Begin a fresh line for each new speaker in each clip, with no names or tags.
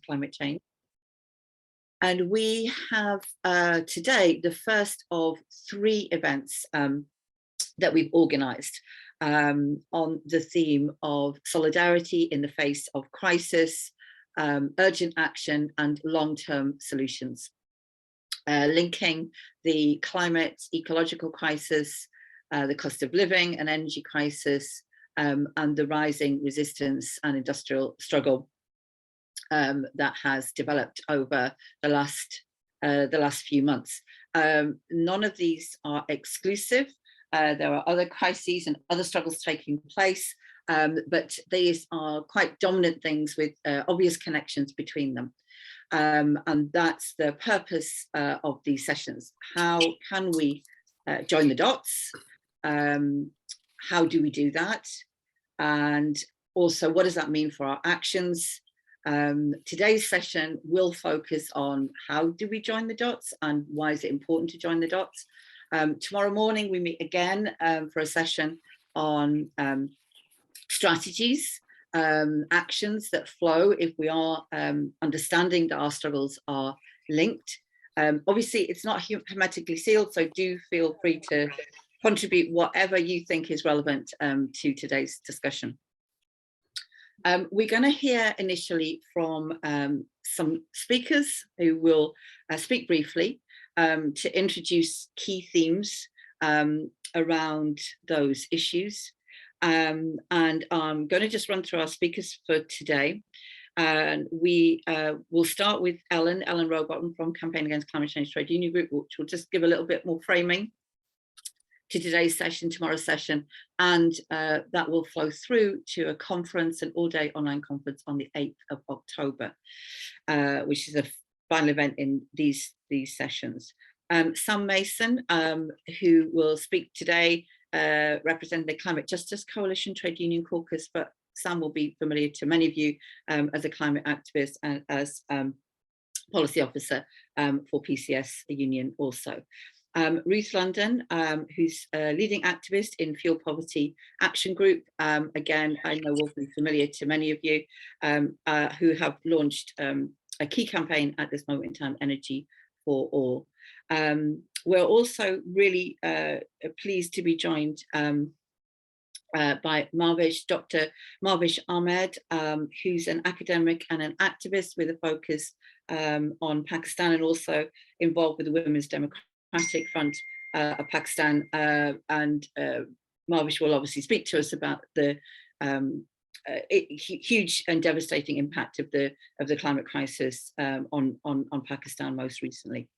climate change. And we have today the first of 3 events that we've organised on the theme of solidarity in the face of crisis, urgent action and long-term solutions, linking the climate, ecological crisis, the cost of living and energy crisis, and the rising resistance and industrial struggle that has developed over the last few months. None of these are exclusive. There are other crises and other struggles taking place, but these are quite dominant things with obvious connections between them. And that's the purpose of these sessions. How can we join the dots? How do we do that? And also, what does that mean for our actions? Today's session will focus on how do we join the dots and why is it important to join the dots. Tomorrow morning we meet again for a session on strategies, actions that flow if we are understanding that our struggles are linked. Obviously it's not hermetically sealed, so do feel free to contribute whatever you think is relevant to today's discussion. We're going to hear initially from some speakers who will speak briefly to introduce key themes around those issues. And I'm going to just run through our speakers for today. And we will start with Ellen Robottom from Campaign Against Climate Change Trade Union Group, which will just give a little bit more framing to today's session, tomorrow's session, and that will flow through to a conference, an all-day online conference on the 8th of October, which is a final event in these sessions. Sam Mason, who will speak today, representing the Climate Justice Coalition Trade Union Caucus, but Sam will be familiar to many of you as a climate activist and as policy officer for PCS Union also. Ruth London, who's a leading activist in Fuel Poverty Action Group, again, I know will be familiar to many of you, who have launched a key campaign at this moment in time, Energy for All. We're also really pleased to be joined by Dr. Mahvish Ahmad, who's an academic and an activist with a focus on Pakistan and also involved with the Women's Democratic Front of Pakistan, and Mahvish will obviously speak to us about the huge and devastating impact of the climate crisis on Pakistan most recently.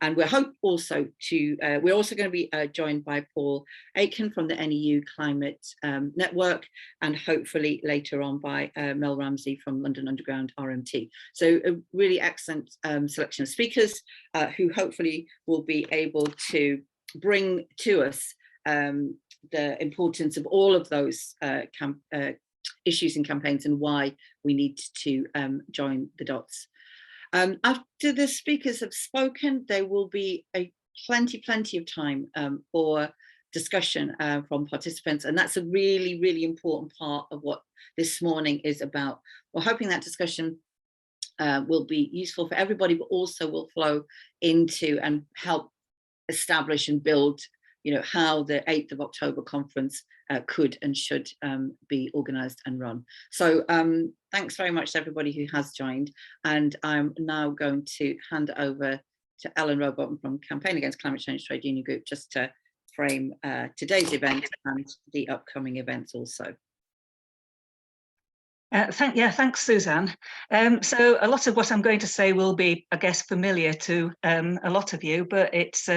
And we're also going to be joined by Paul Atkin from the NEU Climate Network, and hopefully later on by Mel Ramsey from London Underground RMT. So a really excellent selection of speakers who hopefully will be able to bring to us the importance of all of those issues and campaigns and why we need to join the dots. After the speakers have spoken, there will be plenty of time for discussion from participants, and that's a really important part of what this morning is about. We're hoping that discussion will be useful for everybody, but also will flow into and help establish and build, how the 8th of October conference could and should be organised and run. So thanks very much to everybody who has joined, and I'm now going to hand over to Ellen Robottom from Campaign Against Climate Change Trade Union Group, just to frame today's event and the upcoming events also.
Thanks, Suzanne. So a lot of what I'm going to say will be, I guess, familiar to a lot of you, but it's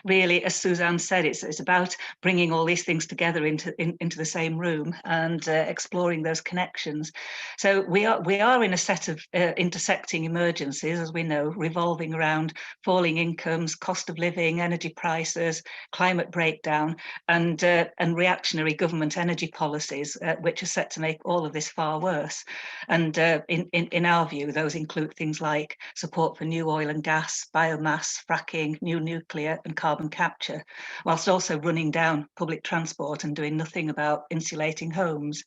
really, as Suzanne said, it's about bringing all these things together into the same room and exploring those connections. So we are in a set of intersecting emergencies, as we know, revolving around falling incomes, cost of living, energy prices, climate breakdown, and reactionary government energy policies, which are set to make all of this far worse. purse. And in our view, those include things like support for new oil and gas, biomass, fracking, new nuclear and carbon capture, whilst also running down public transport and doing nothing about insulating homes.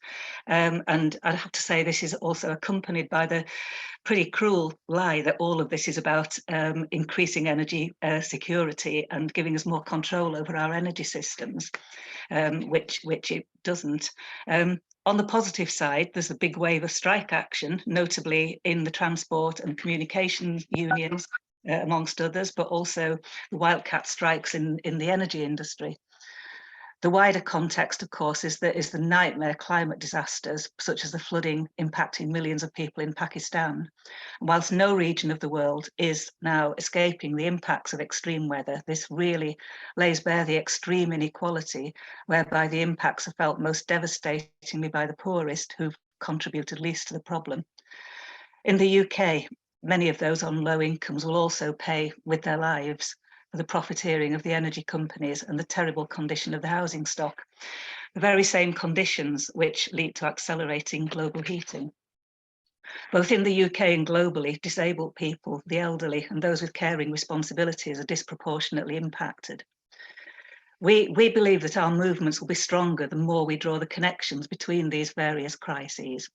And I'd have to say this is also accompanied by the pretty cruel lie that all of this is about increasing energy security and giving us more control over our energy systems, which it doesn't. On the positive side, there's a big wave of strike action, notably in the transport and communications unions, amongst others, but also the wildcat strikes in the energy industry. The wider context, of course, is the nightmare climate disasters, such as the flooding impacting millions of people in Pakistan. Whilst no region of the world is now escaping the impacts of extreme weather, this really lays bare the extreme inequality, whereby the impacts are felt most devastatingly by the poorest, who've contributed least to the problem. In the UK, many of those on low incomes will also pay with their lives for the profiteering of the energy companies and the terrible condition of the housing stock, the very same conditions which lead to accelerating global heating. Both in the UK and globally, disabled people, the elderly, and those with caring responsibilities are disproportionately impacted. We believe that our movements will be stronger the more we draw the connections between these various crises.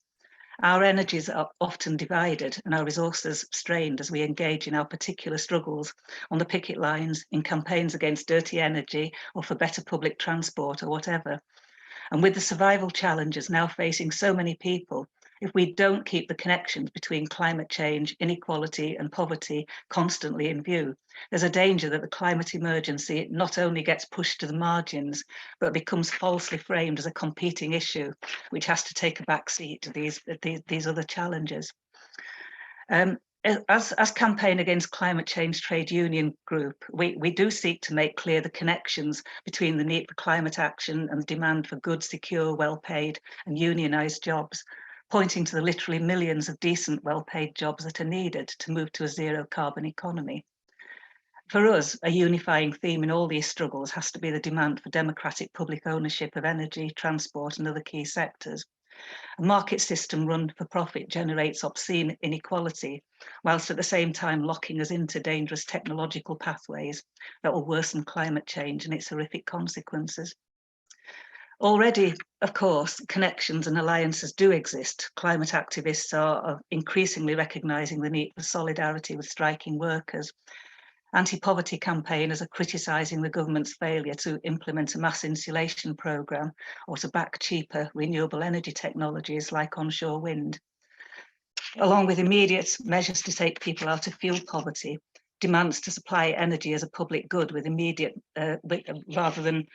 Our energies are often divided and our resources strained as we engage in our particular struggles on the picket lines, in campaigns against dirty energy or for better public transport or whatever. And with the survival challenges now facing so many people, if we don't keep the connections between climate change, inequality and poverty constantly in view, there's a danger that the climate emergency not only gets pushed to the margins, but becomes falsely framed as a competing issue, which has to take a back seat to these other challenges. As Campaign Against Climate Change Trade Union Group, we do seek to make clear the connections between the need for climate action and the demand for good, secure, well-paid and unionised jobs, pointing to the literally millions of decent, well-paid jobs that are needed to move to a zero carbon economy. For us, a unifying theme in all these struggles has to be the demand for democratic public ownership of energy, transport and other key sectors. A market system run for profit generates obscene inequality, whilst at the same time locking us into dangerous technological pathways that will worsen climate change and its horrific consequences. Already, of course, connections and alliances do exist. Climate activists are increasingly recognising the need for solidarity with striking workers. Anti-poverty campaigners are criticising the government's failure to implement a mass insulation programme or to back cheaper renewable energy technologies like onshore wind. Along with immediate measures to take people out of fuel poverty, demands to supply energy as a public good with immediate, rather than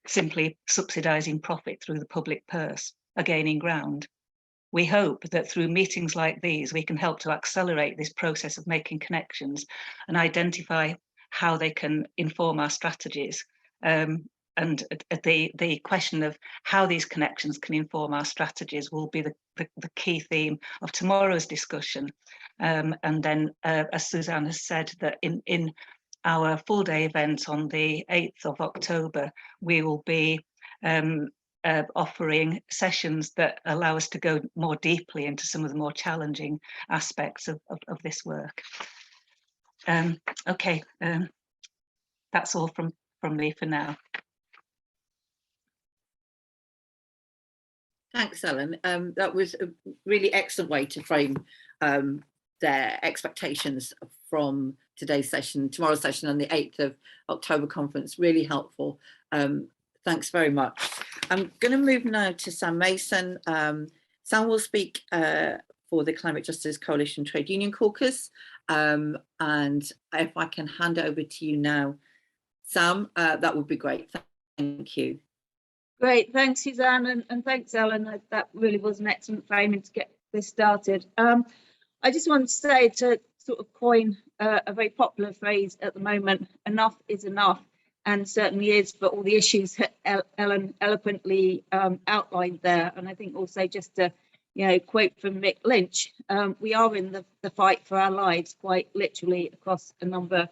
simply subsidising profit through the public purse, are gaining ground. We hope that through meetings like these, we can help to accelerate this process of making connections and identify how they can inform our strategies. And the question of how these connections can inform our strategies will be the key theme of tomorrow's discussion. And then, as Suzanne has said, that in our full day event on the 8th of October, we will be offering sessions that allow us to go more deeply into some of the more challenging aspects of this work. Okay, that's all from me for now.
Thanks, Ellen. That was a really excellent way to frame their expectations from today's session, tomorrow's session, and the 8th of October conference. Really helpful. Thanks very much. I'm going to move now to Sam Mason. Sam will speak for the Climate Justice Coalition Trade Union Caucus. And if I can hand it over to you now, Sam, that would be great. Thank you.
Great, thanks Suzanne, and thanks Ellen. That really was an excellent framing to get this started. I just want to say, to sort of coin a very popular phrase at the moment, enough is enough, and certainly is for all the issues that Ellen eloquently outlined there. And I think also just to quote from Mick Lynch, we are in the fight for our lives, quite literally across a number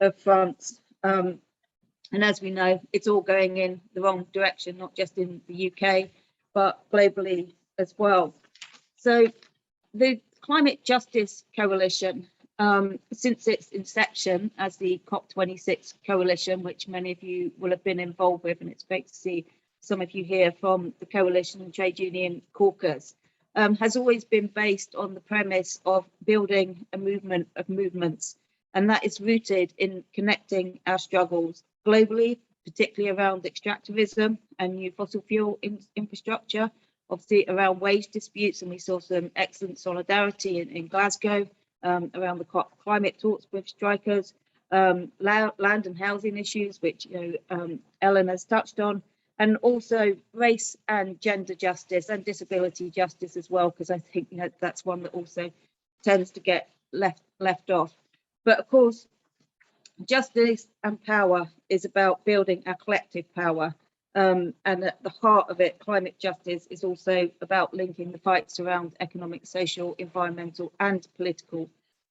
of fronts. And as we know, it's all going in the wrong direction, not just in the UK, but globally as well. So the Climate Justice Coalition, since its inception as the COP26 coalition, which many of you will have been involved with, and it's great to see some of you here from the coalition and trade union caucus, has always been based on the premise of building a movement of movements, and that is rooted in connecting our struggles globally, particularly around extractivism and new fossil fuel infrastructure, obviously around wage disputes, and we saw some excellent solidarity in Glasgow around the COP climate talks with strikers, land and housing issues, which Ellen has touched on, and also race and gender justice and disability justice as well, because I think that's one that also tends to get left off. But of course, justice and power is about building our collective power. And at the heart of it, climate justice is also about linking the fights around economic, social, environmental and political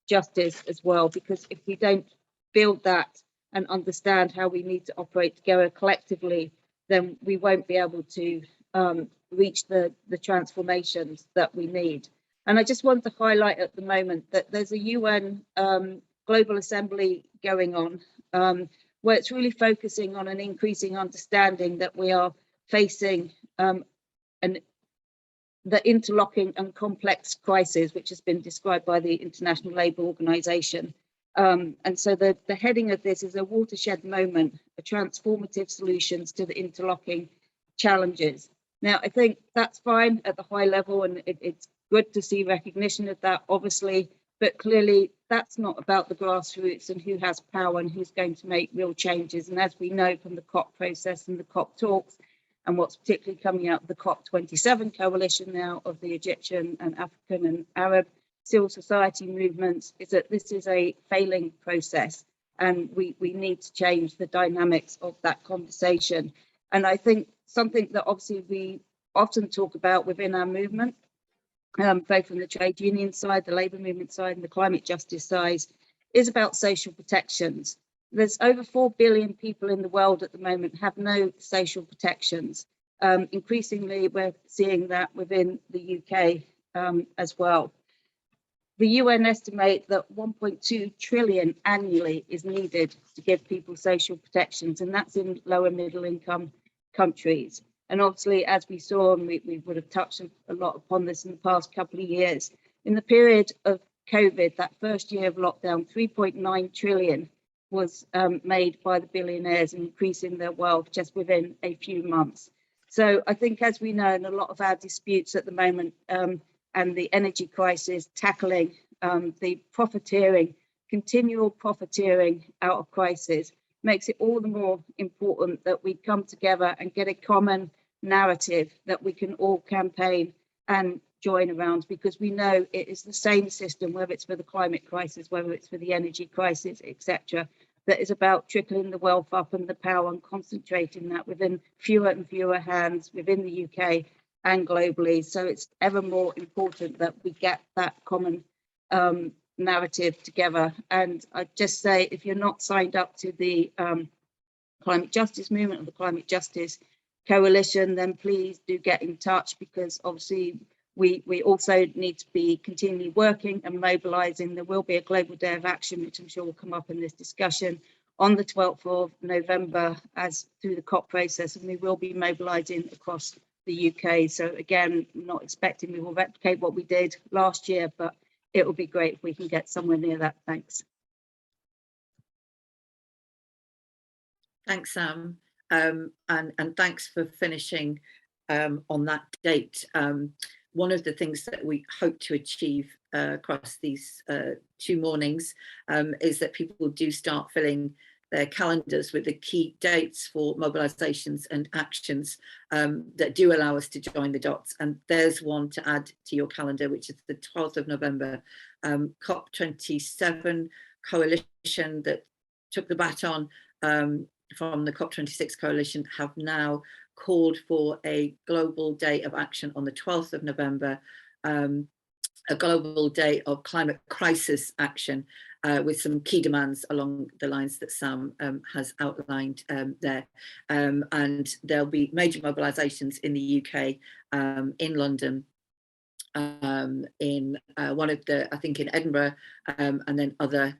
justice as well, because if we don't build that and understand how we need to operate together collectively, then we won't be able to reach the transformations that we need. And I just want to highlight at the moment that there's a UN Global Assembly going on, where it's really focusing on an increasing understanding that we are facing the interlocking and complex crisis, which has been described by the International Labour Organization. And so the heading of this is a watershed moment, a transformative solutions to the interlocking challenges. Now, I think that's fine at the high level, and it's good to see recognition of that, obviously, but clearly that's not about the grassroots and who has power and who's going to make real changes. And as we know from the COP process and the COP talks, and what's particularly coming out of the COP27 coalition now of the Egyptian and African and Arab civil society movements, is that this is a failing process, and we need to change the dynamics of that conversation. And I think something that obviously we often talk about within our movement, both from the trade union side, the labour movement side, and the climate justice side, is about social protections. There's over 4 billion people in the world at the moment have no social protections. Increasingly, we're seeing that within the UK as well. The UN estimate that 1.2 trillion annually is needed to give people social protections, and that's in lower middle income countries. And obviously, as we saw, and we would have touched a lot upon this in the past couple of years, in the period of COVID, that first year of lockdown, 3.9 trillion was made by the billionaires, increasing their wealth just within a few months. So I think, as we know, in a lot of our disputes at the moment, and the energy crisis, tackling the profiteering, continual profiteering out of crisis, makes it all the more important that we come together and get a common narrative that we can all campaign and join around, because we know it is the same system, whether it's for the climate crisis, whether it's for the energy crisis, etc., that is about trickling the wealth up and the power and concentrating that within fewer and fewer hands within the UK and globally. So it's ever more important that we get that common narrative together. And I'd just say, if you're not signed up to the climate justice movement or the climate justice coalition, then please do get in touch, because obviously we also need to be continually working and mobilising. There will be a global day of action, which I'm sure will come up in this discussion, on the 12th of November as through the COP process, and we will be mobilising across the UK. So again, I'm not expecting we will replicate what we did last year, but it will be great if we can get somewhere near that. Thanks.
Thanks, Sam, and thanks for finishing on that date. One of the things that we hope to achieve across these 2 mornings is that people do start filling their calendars with the key dates for mobilisations and actions that do allow us to join the dots. And there's one to add to your calendar, which is the 12th of November, COP27 coalition that took the baton from the COP26 coalition have now called for a global day of action on the 12th of November, a global day of climate crisis action with some key demands along the lines that Sam has outlined there. And there'll be major mobilisations in the UK, in London, in one of the, I think in Edinburgh, and then other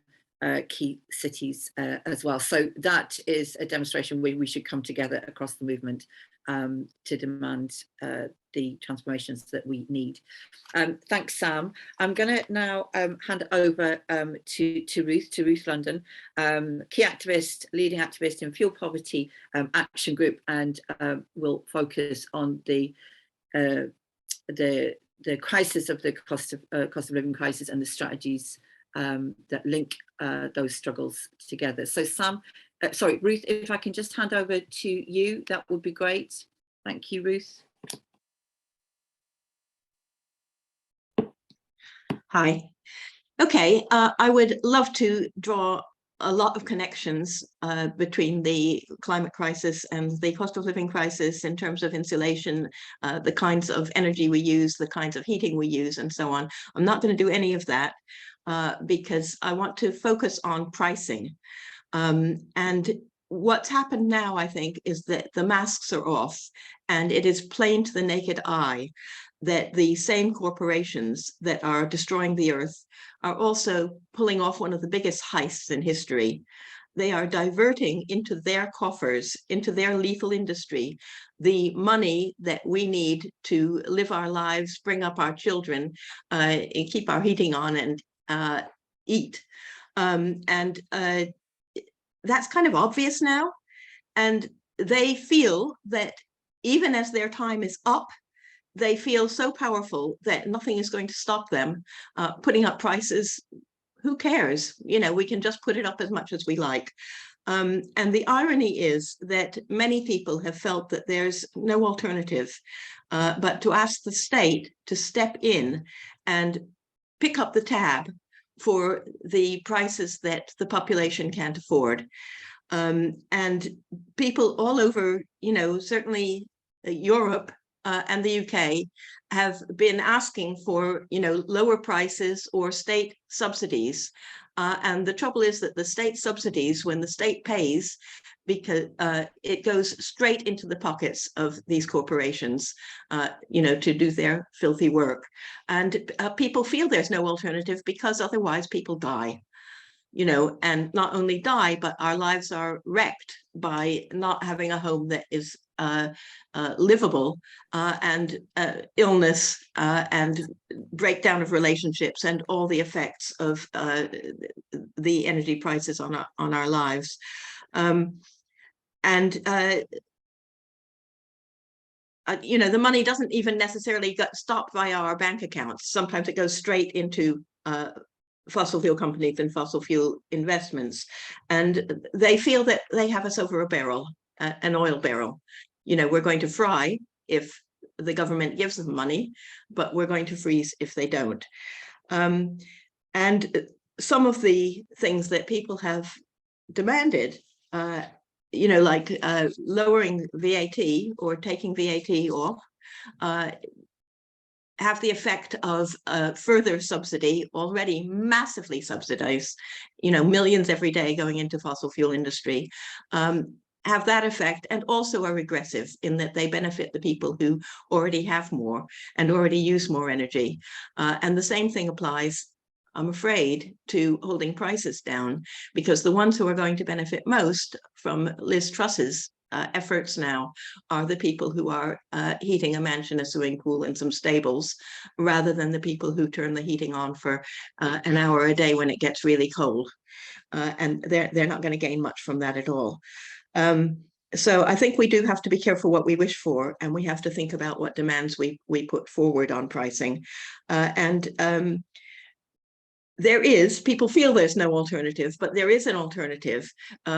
key cities as well. So that is a demonstration where we should come together across the movement to demand the transformations that we need. Thanks, Sam. I'm going to now hand over to Ruth London, key activist, leading activist in Fuel Poverty Action Group, and will focus on the crisis of the cost of living crisis and the strategies that link those struggles together. So Sam, sorry, Ruth, if I can just hand over to you, that would be great. Thank you, Ruth.
Hi. Okay, I would love to draw a lot of connections between the climate crisis and the cost of living crisis in terms of insulation, the kinds of energy we use, the kinds of heating we use, and so on. I'm not going to do any of that because I want to focus on pricing. And what's happened now, I think, is that the masks are off, and it is plain to the naked eye that the same corporations that are destroying the earth are also pulling off one of the biggest heists in history. They are diverting into their coffers, into their lethal industry, the money that we need to live our lives, bring up our children, and keep our heating on and eat. That's kind of obvious now. And they feel that even as their time is up, they feel so powerful that nothing is going to stop them putting up prices. Who cares? You know, we can just put it up as much as we like. And the irony is that many people have felt that there's no alternative but to ask the state to step in and pick up the tab for the prices that the population can't afford. And people all over, you know, certainly Europe and the UK have been asking for, you know, lower prices or state subsidies. And the trouble is that the state subsidies, when the state pays, because it goes straight into the pockets of these corporations, you know, to do their filthy work. And people feel there's no alternative because otherwise people die. You know, and not only die, but our lives are wrecked by not having a home that is livable, and illness and breakdown of relationships and all the effects of the energy prices on our lives. You know, the money doesn't even necessarily get stopped via our bank accounts. Sometimes it goes straight into fossil fuel companies and fossil fuel investments, and they feel that they have us over a barrel, an oil barrel. You know, we're going to fry if the government gives them money, but we're going to freeze if they don't. And some of the things that people have demanded, you know, like lowering VAT or taking VAT off, have the effect of further subsidy, already massively subsidized, you know, millions every day going into fossil fuel industry, have that effect, and also are regressive in that they benefit the people who already have more and already use more energy. And the same thing applies, I'm afraid, to holding prices down, because the ones who are going to benefit most from Liz Truss's efforts now are the people who are heating a mansion, a swimming pool, and some stables, rather than the people who turn the heating on for an hour a day when it gets really cold. And they're not going to gain much from that at all. So I think we do have to be careful what we wish for, and we have to think about what demands we put forward on pricing. People feel there's no alternative, but there is an alternative,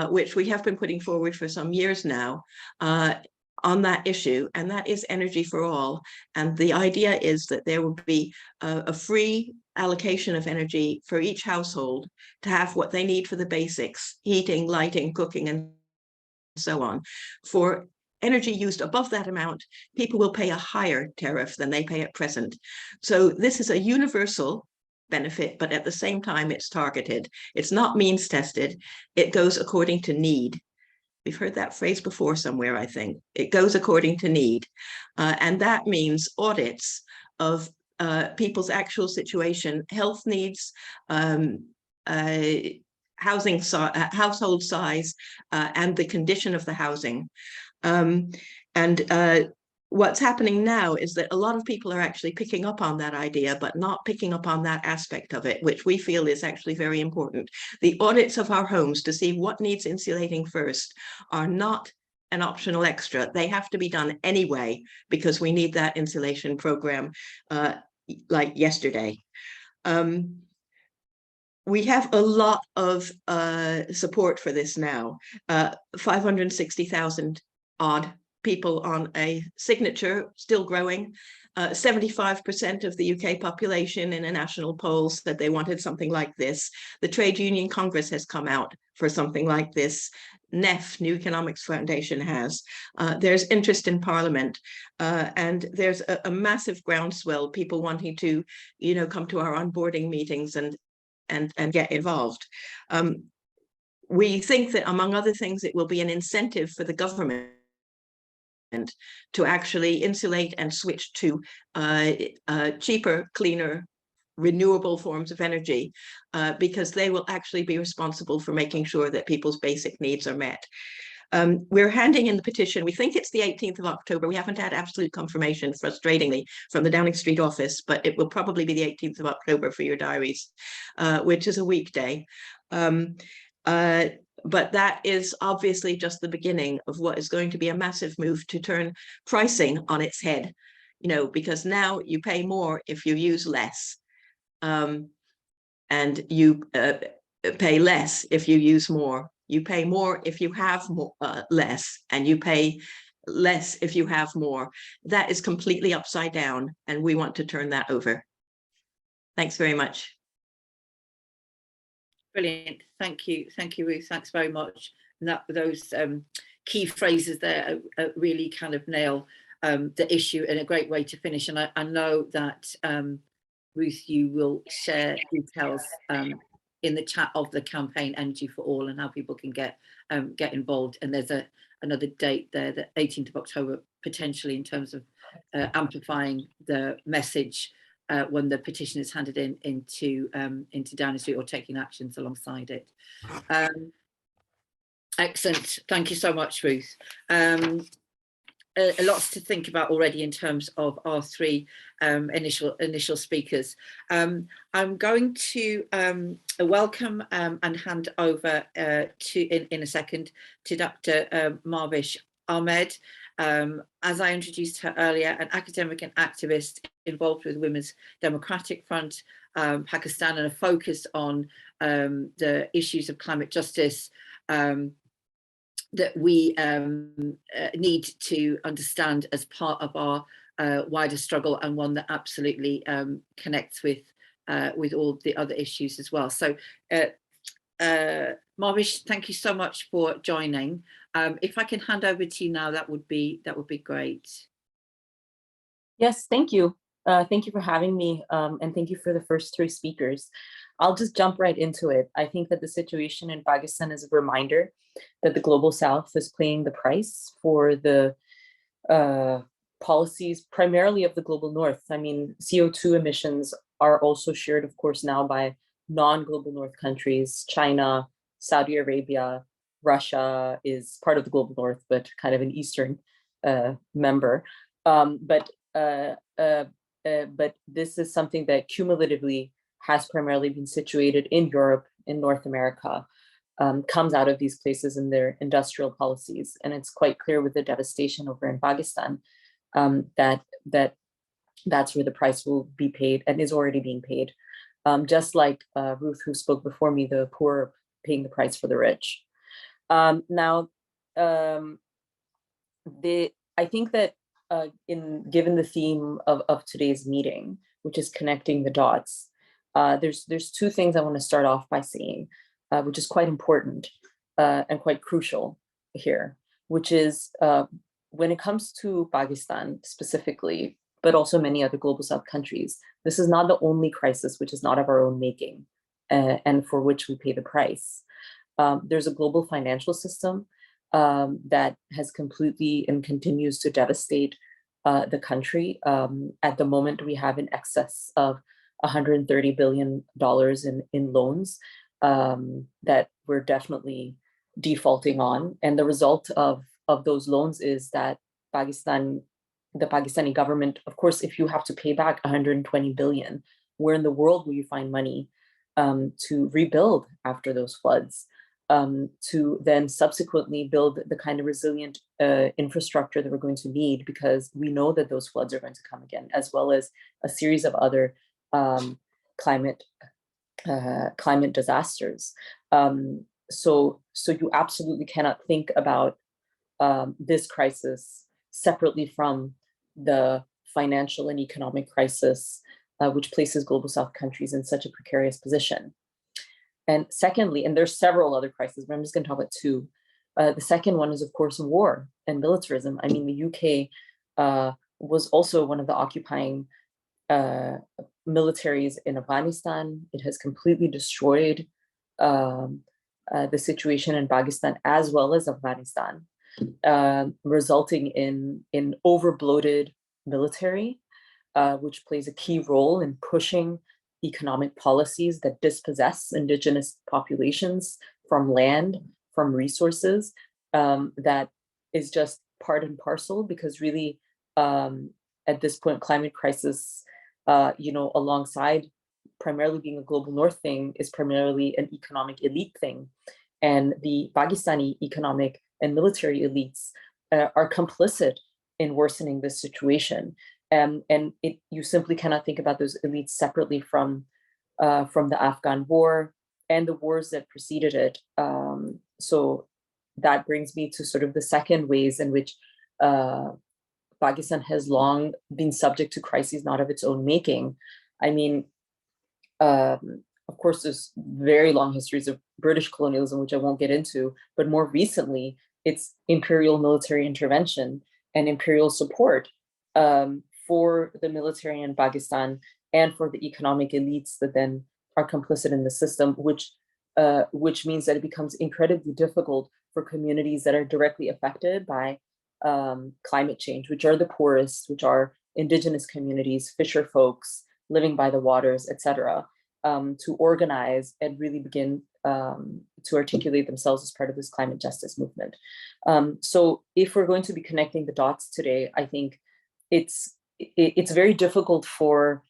which we have been putting forward for some years now on that issue, and that is energy for all. And the idea is that there will be a free allocation of energy for each household to have what they need for the basics: heating, lighting, cooking, and so on. For energy used above that amount, people will pay a higher tariff than they pay at present. So this is a universal benefit, but at the same time, it's targeted. It's not means tested. It goes according to need. We've heard that phrase before somewhere, I think. It goes according to need. And that means audits of people's actual situation, health needs, household size, and the condition of the housing. What's happening now is that a lot of people are actually picking up on that idea, but not picking up on that aspect of it, which we feel is actually very important. The audits of our homes to see what needs insulating first are not an optional extra. They have to be done anyway, because we need that insulation program like yesterday. We have a lot of support for this now. 560,000 odd people on a signature, still growing. 75% of the UK population in a national poll said they wanted something like this. The Trade Union Congress has come out for something like this. NEF, New Economics Foundation, has. There's interest in Parliament, and there's a massive groundswell, people wanting to, come to our onboarding meetings and get involved. We think that, among other things, it will be an incentive for the government to actually insulate and switch to cheaper, cleaner, renewable forms of energy, because they will actually be responsible for making sure that people's basic needs are met. We're handing in the petition. We think it's the 18th of October. We haven't had absolute confirmation, frustratingly, from the Downing Street office, but it will probably be the 18th of October for your diaries, which is a weekday. But that is obviously just the beginning of what is going to be a massive move to turn pricing on its head, because now you pay more if you use less, and you pay less if you use more. You pay more if you have more, less, and you pay less if you have more. That is completely upside down, and we want to turn that over. Thanks very much.
Brilliant. Thank you, Ruth. Thanks very much. And those key phrases there really kind of nail the issue in a great way to finish. And I know that, Ruth, you will share details in the chat of the campaign Energy for All and how people can get involved. And there's another date there, the 18th of October, potentially, in terms of amplifying the message when the petition is handed into Downing Street, or taking actions alongside it. Excellent. Thank you so much, Ruth. Lots to think about already in terms of our three initial speakers. I'm going to welcome and hand over in a second to Dr. Mahvish Ahmad. As I introduced her earlier, an academic and activist involved with Women's Democratic Front, Pakistan, and a focus on the issues of climate justice that we need to understand as part of our wider struggle, and one that absolutely connects with all the other issues as well. So Mahvish, thank you so much for joining. If I can hand over to you now, that would be great.
Yes, thank you. Thank you for having me, and thank you for the first three speakers. I'll just jump right into it. I think that the situation in Pakistan is a reminder that the Global South is paying the price for the policies primarily of the Global North. I mean, CO2 emissions are also shared, of course, now by non-Global North countries. China, Saudi Arabia, Russia is part of the Global North, but kind of an Eastern member. But this is something that cumulatively has primarily been situated in Europe, in North America, comes out of these places in their industrial policies. And it's quite clear with the devastation over in Pakistan that's where the price will be paid and is already being paid. Just like Ruth, who spoke before me, the poor are paying the price for the rich. Now, I think that given the theme of today's meeting, which is connecting the dots, there's two things I want to start off by saying, which is quite important and quite crucial here, which is when it comes to Pakistan specifically, but also many other Global South countries, this is not the only crisis which is not of our own making and for which we pay the price. There's a global financial system that has completely and continues to devastate the country. At the moment, we have in excess of $130 billion in loans that we're definitely defaulting on. And the result of those loans is that the Pakistani government, of course, if you have to pay back 120 billion, where in the world will you find money to rebuild after those floods, to then subsequently build the kind of resilient infrastructure that we're going to need, because we know that those floods are going to come again, as well as a series of other climate disasters. So you absolutely cannot think about this crisis separately from the financial and economic crisis, which places global South countries in such a precarious position. And secondly, and there's several other crises, but I'm just going to talk about two. The second one is, of course, war and militarism. I mean, the UK was also one of the occupying militaries in Afghanistan. It has completely destroyed the situation in Pakistan as well as Afghanistan, resulting in overbloated military, which plays a key role in pushing economic policies that dispossess indigenous populations from land, from resources. That is just part and parcel, because really, at this point, climate crisis, alongside primarily being a global north thing, is primarily an economic elite thing. And the Pakistani economic and military elites are complicit in worsening this situation. And you simply cannot think about those elites separately from the Afghan war and the wars that preceded it. So that brings me to sort of the second ways in which Pakistan has long been subject to crises not of its own making. I mean, of course, there's very long histories of British colonialism, which I won't get into, but more recently, it's imperial military intervention and imperial support for the military in Pakistan and for the economic elites that then are complicit in the system, which means that it becomes incredibly difficult for communities that are directly affected by climate change, which are the poorest, which are indigenous communities, fisher folks living by the waters, etc., to organize and really begin to articulate themselves as part of this climate justice movement. So if we're going to be connecting the dots today, I think it's very difficult for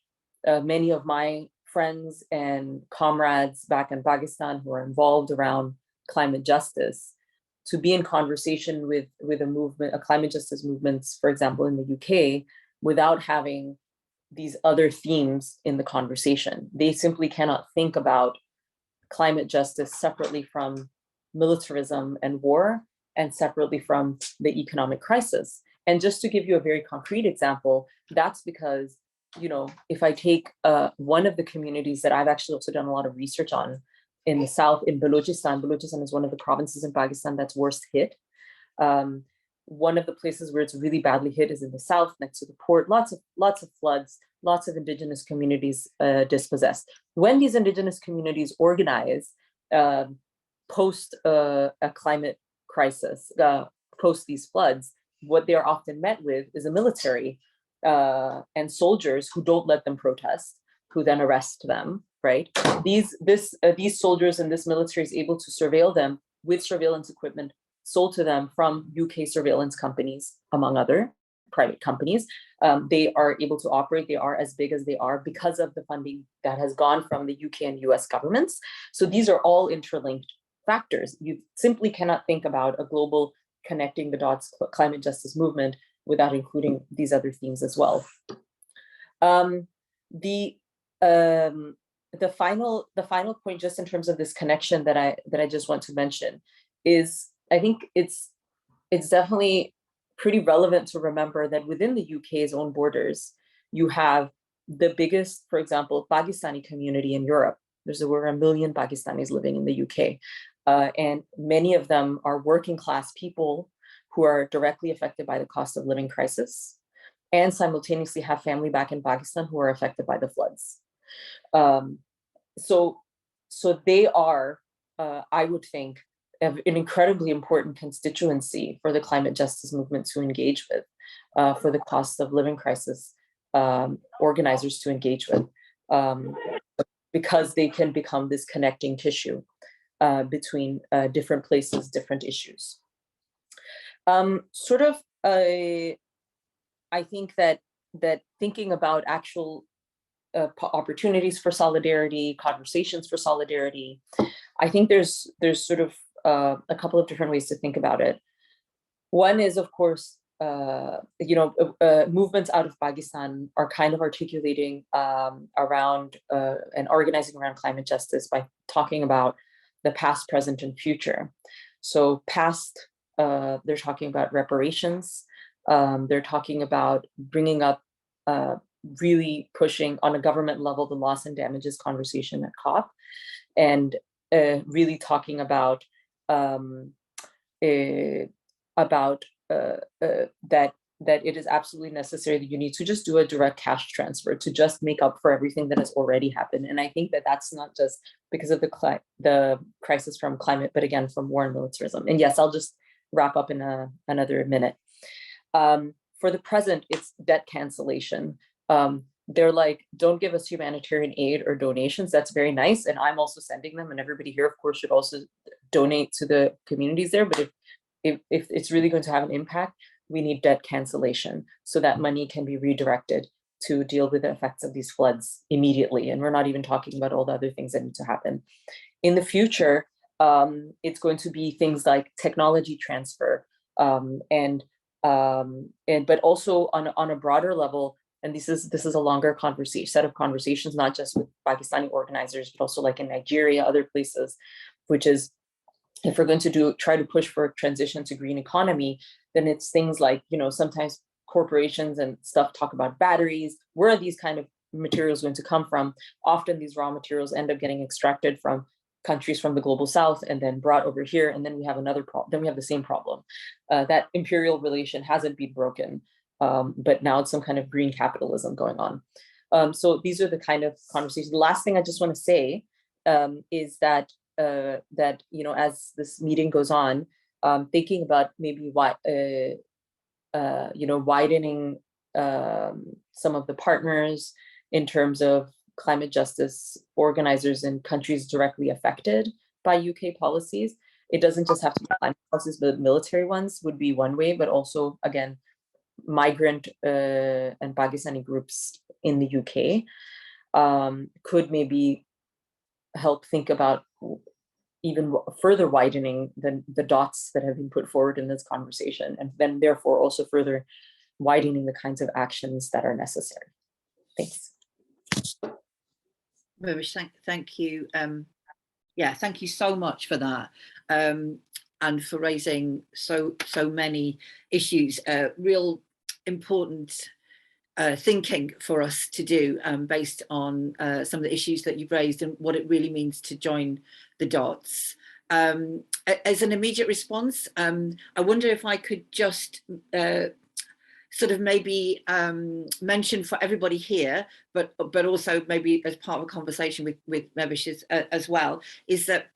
many of my friends and comrades back in Pakistan who are involved around climate justice to be in conversation with a movement, a climate justice movements, for example, in the UK, without having these other themes in the conversation. They simply cannot think about climate justice separately from militarism and war, and separately from the economic crisis. And just to give you a very concrete example, that's because, if I take one of the communities that I've actually also done a lot of research on in the south, in Balochistan is one of the provinces in Pakistan that's worst hit. One of the places where it's really badly hit is in the south, next to the port. Lots of floods, lots of indigenous communities dispossessed. When these indigenous communities organize post a climate crisis, post these floods, what they are often met with is a military and soldiers who don't let them protest, who then arrest them. Right? These soldiers and this military is able to surveil them with surveillance equipment sold to them from UK surveillance companies, among other private companies. They are able to operate. They are as big as they are because of the funding that has gone from the UK and US governments. So these are all interlinked factors. You simply cannot think about a global connecting the dots climate justice movement without including these other themes as well. The final point, just in terms of this connection that I just want to mention, is I think it's definitely pretty relevant to remember that within the UK's own borders, you have the biggest, for example, Pakistani community in Europe. There's over 1 million Pakistanis living in the UK. And many of them are working class people who are directly affected by the cost of living crisis, and simultaneously have family back in Pakistan who are affected by the floods. So they are, I would think, an incredibly important constituency for the climate justice movement to engage with. for the cost of living crisis organizers to engage with, because they can become this connecting tissue between different places, different issues. I think that thinking about actual opportunities for solidarity, conversations for solidarity, I think there's sort of a couple of different ways to think about it. One is, of course, movements out of Pakistan are kind of articulating around and organizing around climate justice by talking about the past, present, and future. So past, they're talking about reparations. They're talking about bringing up, really pushing on a government level, the loss and damages conversation at COP, and really talking about that it is absolutely necessary that you need to just do a direct cash transfer to just make up for everything that has already happened. And I think that that's not just because of the crisis from climate, but again, from war and militarism. And yes, I'll just wrap up in another minute. For the present, it's debt cancellation. They're like, don't give us humanitarian aid or donations. That's very nice. And I'm also sending them, and everybody here, of course, should also donate to the communities there. But if it's really going to have an impact, we need debt cancellation so that money can be redirected to deal with the effects of these floods immediately. And we're not even talking about all the other things that need to happen. In the future, it's going to be things like technology transfer, but also on a broader level. And this is a longer set of conversations, not just with Pakistani organizers, but also like in Nigeria, other places, which is, if we're going to try to push for a transition to green economy, then it's things like, sometimes corporations and stuff talk about batteries. Where are these kind of materials going to come from? Often these raw materials end up getting extracted from countries from the global south and then brought over here. And then we have another problem. Then we have the same problem. That imperial relation hasn't been broken, but now it's some kind of green capitalism going on. So these are the kind of conversations. The last thing I just want to say is that as this meeting goes on, thinking about maybe widening some of the partners in terms of climate justice organizers in countries directly affected by UK policies. It doesn't just have to be climate policies, but military ones would be one way, but also, again, migrant and Pakistani groups in the UK could maybe help think about even further widening the dots that have been put forward in this conversation, and then therefore also further widening the kinds of actions that are necessary. Thanks.
Mahvish, thank you. Thank you so much for that, and for raising so many issues. Real important thinking for us to do based on some of the issues that you've raised and what it really means to join the dots. As an immediate response, I wonder if I could just sort of maybe mention for everybody here, but also maybe as part of a conversation with Mahvish as well, is that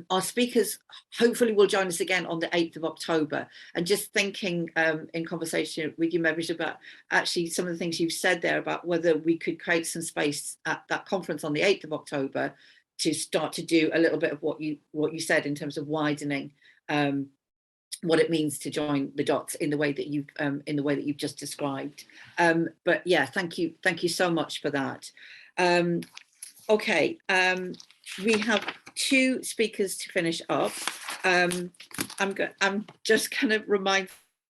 our speakers hopefully will join us again on the 8th of October. And just thinking in conversation with you, Mahvish, about actually some of the things you've said there about whether we could create some space at that conference on the 8th of October to start to do a little bit of what you said in terms of widening what it means to join the dots in the way that you've just described. But yeah, thank you so much for that. Okay, we have two speakers to finish up. I'm just going to remind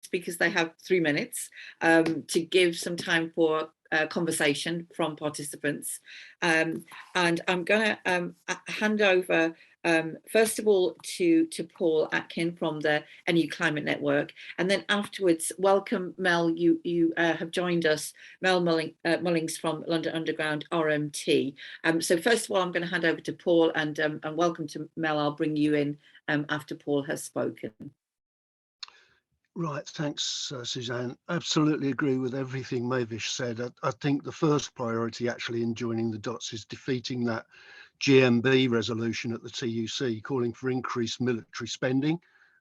speakers they have 3 minutes to give some time for conversation from participants, and I'm going to hand over first of all to Paul Atkin from the NU Climate Network, and then afterwards welcome Mel. You have joined us, Mel Mullings from London Underground RMT. So first of all, I'm going to hand over to Paul, and welcome to Mel. I'll bring you in after Paul has spoken.
Right, thanks, Suzanne. Absolutely agree with everything Mahvish said. I think the first priority actually in joining the dots is defeating that GMB resolution at the TUC calling for increased military spending,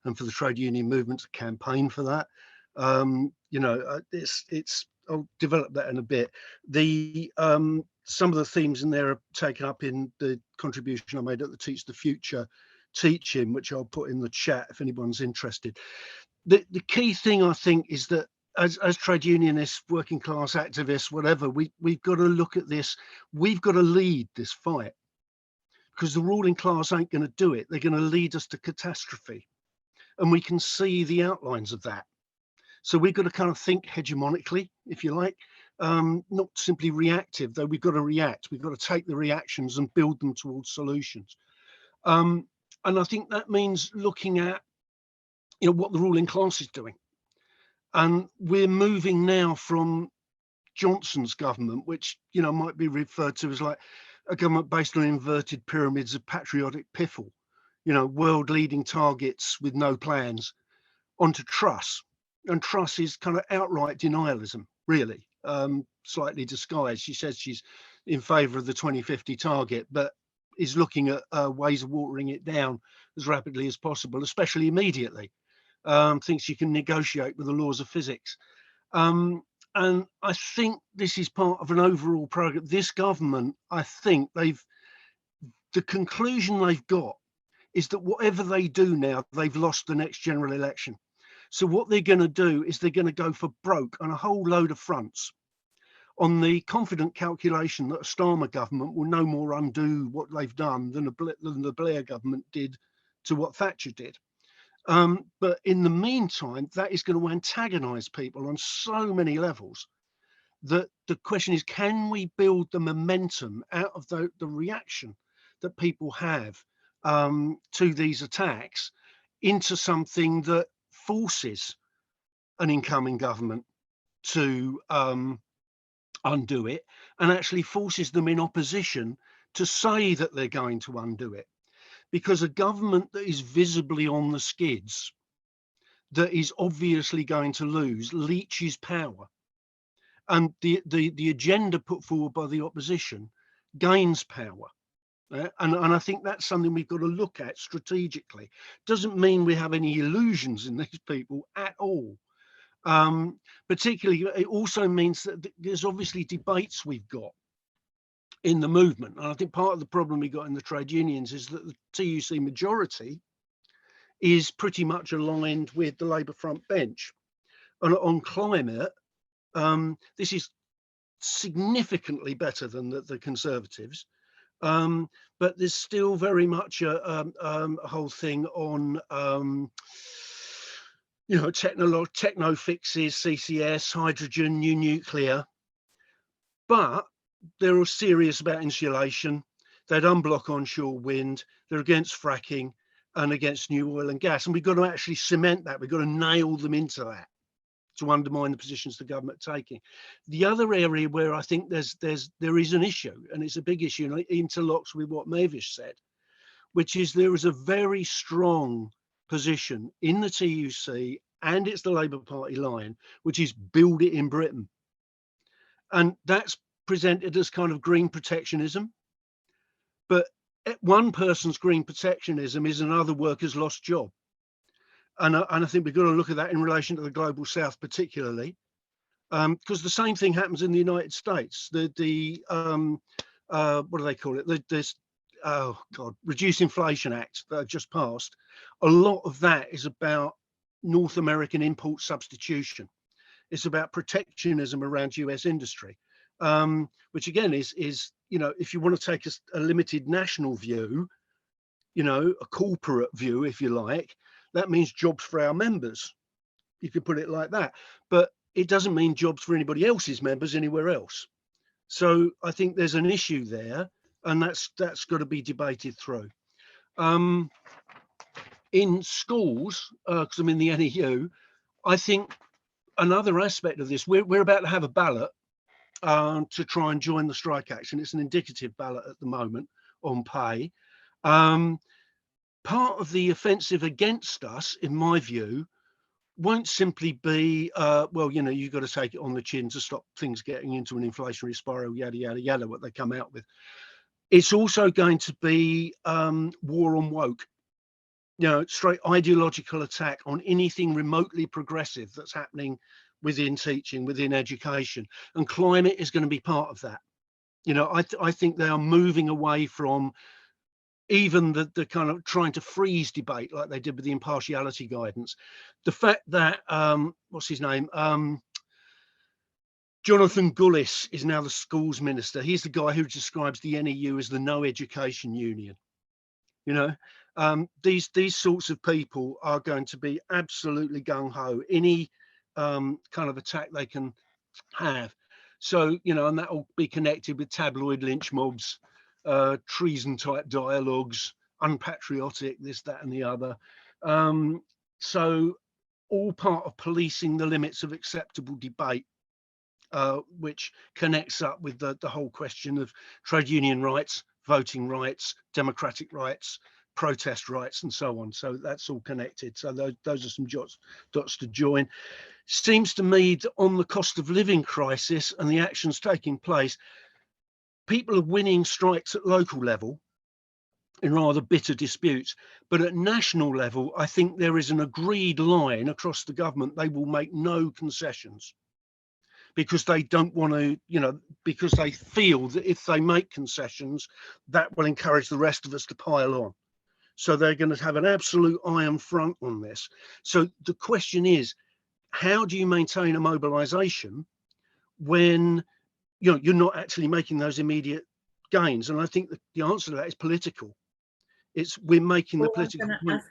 and for the trade union movement to campaign for that. You know, it's I'll develop that in a bit. The some of the themes in there are taken up in the contribution I made at the Teach the Future teaching, which I'll put in the chat if anyone's interested. The key thing, I think, is that as trade unionists, working class activists, whatever, we've got to look at this. We've got to lead this fight, because the ruling class ain't going to do it. They're going to lead us to catastrophe, and we can see the outlines of that. So we've got to kind of think hegemonically, if you like, not simply reactive, though we've got to react. We've got to take the reactions and build them towards solutions. And I think that means looking at, you know, what the ruling class is doing. And we're moving now from Johnson's government, which, you know, might be referred to as like a government based on inverted pyramids of patriotic piffle, you know, world leading targets with no plans, onto Truss. And Truss is kind of outright denialism, really, slightly disguised. She says she's in favour of the 2050 target, but is looking at ways of watering it down as rapidly as possible, especially immediately. Thinks she can negotiate with the laws of physics. And I think this is part of an overall program. This government, I think the conclusion they've got is that whatever they do now, they've lost the next general election. So what they're going to do is they're going to go for broke on a whole load of fronts, on the confident calculation that a Starmer government will no more undo what they've done than the Blair government did to what Thatcher did. But in the meantime, that is going to antagonise people on so many levels that the question is, can we build the momentum out of the reaction that people have to these attacks into something that forces an incoming government to undo it, and actually forces them in opposition to say that they're going to undo it? Because a government that is visibly on the skids, that is obviously going to lose, leeches power. And the agenda put forward by the opposition gains power. And I think that's something we've got to look at strategically. Doesn't mean we have any illusions in these people at all. Particularly, it also means that there's obviously debates we've got in the movement. And I think part of the problem we got in the trade unions is that the TUC majority is pretty much aligned with the Labour front bench. And on climate, this is significantly better than the Conservatives. But there's still very much a whole thing on, you know, techno fixes, CCS, hydrogen, new nuclear. But they're all serious about insulation. They'd unblock onshore wind. They're against fracking and against new oil and gas. And we've got to actually cement that. We've got to nail them into that to undermine the positions the government are taking. The other area where I think there is an issue, and it's a big issue, and it interlocks with what Mahvish said, which is there is a very strong position in the TUC, and it's the Labour Party line, which is build it in Britain. And that's presented as kind of green protectionism. But one person's green protectionism is another worker's lost job. And I think we've got to look at that in relation to the global south particularly, because the same thing happens in the United States. What do they call it? This Reduce Inflation Act that just passed. A lot of that is about North American import substitution. It's about protectionism around US industry, which again is, you know, if you want to take a limited national view, you know, a corporate view, if you like, that means jobs for our members. You could put it like that, but it doesn't mean jobs for anybody else's members anywhere else. So I think there's an issue there, and that's got to be debated through. In schools, because I'm in the NEU, I think another aspect of this, we're about to have a ballot to try and join the strike action. It's an indicative ballot at the moment on pay. Part of the offensive against us, in my view, won't simply be, well, you know, you've got to take it on the chin to stop things getting into an inflationary spiral, yada, yada, yada, what they come out with. It's also going to be war on woke. straight ideological attack on anything remotely progressive that's happening within teaching, within education, and climate is going to be part of that. I think they are moving away from even the kind of trying to freeze debate like they did with the impartiality guidance. The fact that what's his name, Jonathan Gullis is now the schools minister. He's the guy who describes the NEU as the no education union. These sorts of people are going to be absolutely gung-ho any kind of attack they can have. So, and that will be connected with tabloid lynch mobs, treason type dialogues, unpatriotic, this, that and the other. So all part of policing the limits of acceptable debate, which connects up with the whole question of trade union rights, voting rights, democratic rights, protest rights, and so on. So that's all connected. So those are some dots to join. Seems to me that on the cost of living crisis and the actions taking place, people are winning strikes at local level in rather bitter disputes, but at national level, I think there is an agreed line across the government. They will make no concessions because they don't want to, because they feel that if they make concessions, that will encourage the rest of us to pile on. So they're going to have an absolute iron front on this. So the question is, how do you maintain a mobilization when you're not actually making those immediate gains? And I think that the answer to that is political. We're making the political point.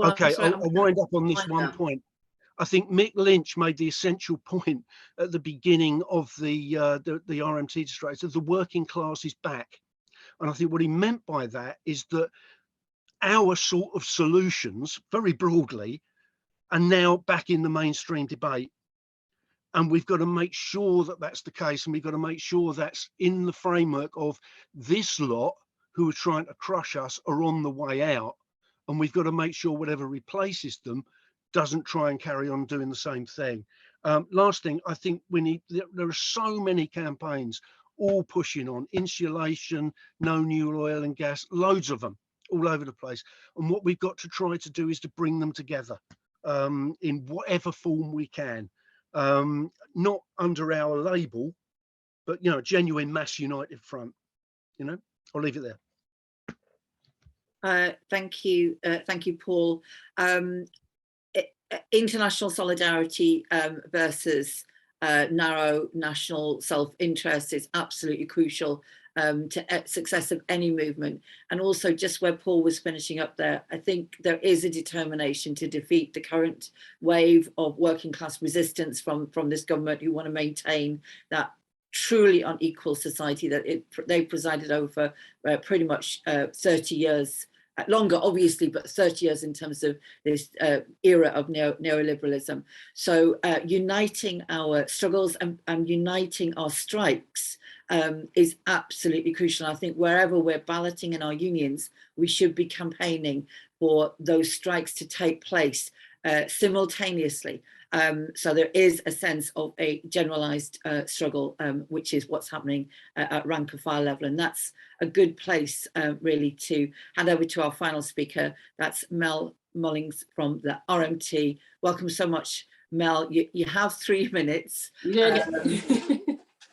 Okay, I'll wind up on this one point. I think Mick Lynch made the essential point at the beginning of the RMT strikes that the working class is back. And I think what he meant by that is that our sort of solutions, very broadly, are now back in the mainstream debate. And we've got to make sure that that's the case. And we've got to make sure that's in the framework of this lot who are trying to crush us are on the way out. And we've got to make sure whatever replaces them doesn't try and carry on doing the same thing. Last thing, I think there are so many campaigns all pushing on insulation, no new oil and gas, loads of them all over the place. And what we've got to try to do is to bring them together in whatever form we can, not under our label, but, a genuine mass united front. I'll leave it there.
Thank you, Paul. International solidarity versus narrow national self-interest is absolutely crucial to success of any movement. And also, just where Paul was finishing up there, I think there is a determination to defeat the current wave of working class resistance from this government who want to maintain that truly unequal society that they presided over for pretty much 30 years. Longer, obviously, but 30 years in terms of this era of neoliberalism. So uniting our struggles and uniting our strikes is absolutely crucial. I think wherever we're balloting in our unions, we should be campaigning for those strikes to take place simultaneously. So there is a sense of a generalized struggle, which is what's happening at rank and file level. And that's a good place really to hand over to our final speaker. That's Mel Mullings from the RMT. Welcome so much, Mel. You have 3 minutes.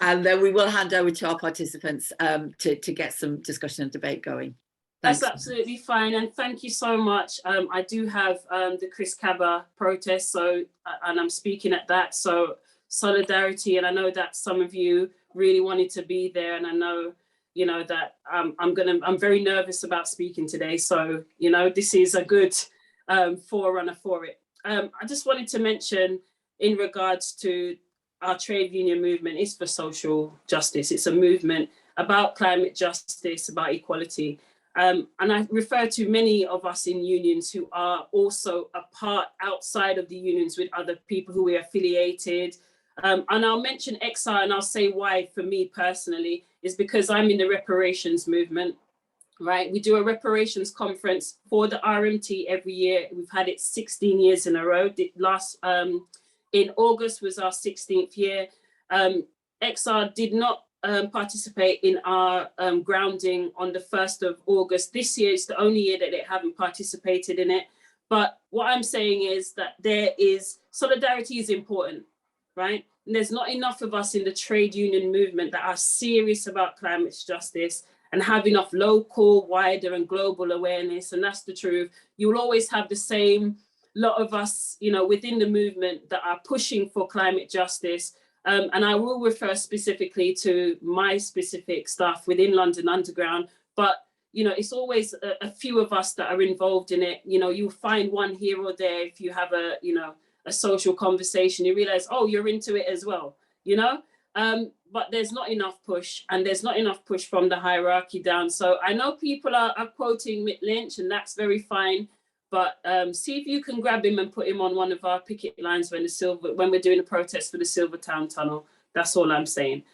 And then we will hand over to our participants to get some discussion and debate going. Thanks.
That's absolutely fine, and thank you so much. I do have the Chris Cabba protest, so and I'm speaking at that. So solidarity, and I know that some of you really wanted to be there, and I know that I'm very nervous about speaking today. So this is a good forerunner for it. I just wanted to mention in regards to our trade union movement is for social justice. It's a movement about climate justice, about equality. And I refer to many of us in unions who are also a part outside of the unions with other people who are affiliated. And I'll mention XR and I'll say why for me personally is because I'm in the reparations movement, right? We do a reparations conference for the RMT every year. We've had it 16 years in a row. In August was our 16th year. XR did not participate in our grounding on the 1st of August. This year is the only year that they haven't participated in it. But what I'm saying is that solidarity is important, right? And there's not enough of us in the trade union movement that are serious about climate justice and have enough local, wider and global awareness. And that's the truth. You'll always have the same lot of us, you know, within the movement that are pushing for climate justice. And I will refer specifically to my specific stuff within London Underground, but you know, it's always a few of us that are involved in it. You know, you'll find one here or there. If you have a, you know, a social conversation, you realize, oh, you're into it as well, you know? But there's not enough push, and there's not enough push from the hierarchy down. So I know people are quoting Mick Lynch, and that's very fine. But see if you can grab him and put him on one of our picket lines when we're doing a protest for the Silvertown Tunnel. That's all I'm saying.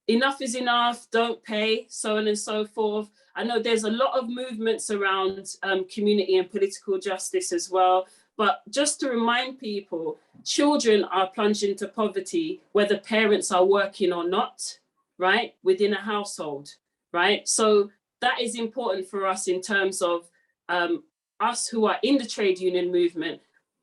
Enough is enough, don't pay, so on and so forth. I know there's a lot of movements around community and political justice as well. But just to remind people, children are plunged into poverty, whether parents are working or not, right? Within a household, right? So that is important for us in terms of us who are in the trade union movement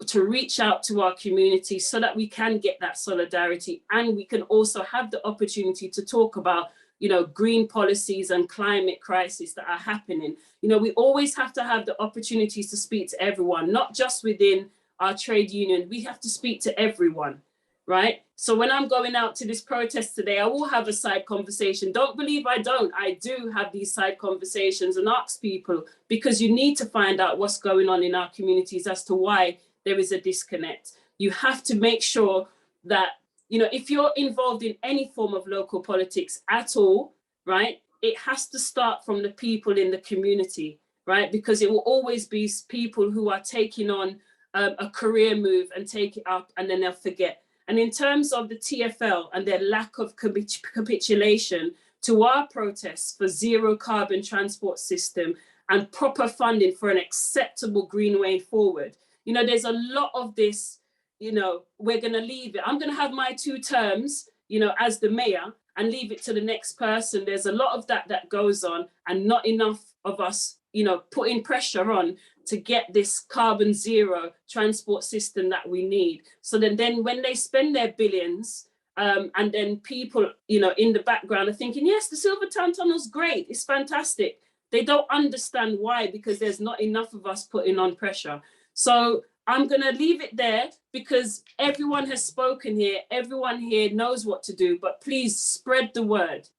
to reach out to our community so that we can get that solidarity, and we can also have the opportunity to talk about, you know, green policies and climate crisis that are happening. You know, we always have to have the opportunities to speak to everyone, not just within our trade union. We have to speak to everyone, right? So when I'm going out to this protest today, I will have a side conversation. Don't believe I don't. I do have these side conversations and ask people, because you need to find out what's going on in our communities as to why there is a disconnect. You have to make sure that, you know, if you're involved in any form of local politics at all, right, it has to start from the people in the community, right? Because it will always be people who are taking on a career move and take it up, and then they'll forget. And in terms of the TfL and their lack of capitulation to our protests for zero carbon transport system and proper funding for an acceptable green way forward, you know, there's a lot of this, you know, we're going to leave it. I'm going to have my 2 terms, you know, as the mayor, and leave it to the next person. There's a lot of that goes on, and not enough of us, you know, putting pressure on to get this carbon zero transport system that we need. So then when they spend their billions, and then people, you know, in the background are thinking, yes, the Silvertown Tunnel's great, it's fantastic. They don't understand why, because there's not enough of us putting on pressure. So I'm going to leave it there, because everyone has spoken here. Everyone here knows what to do, but please spread the word,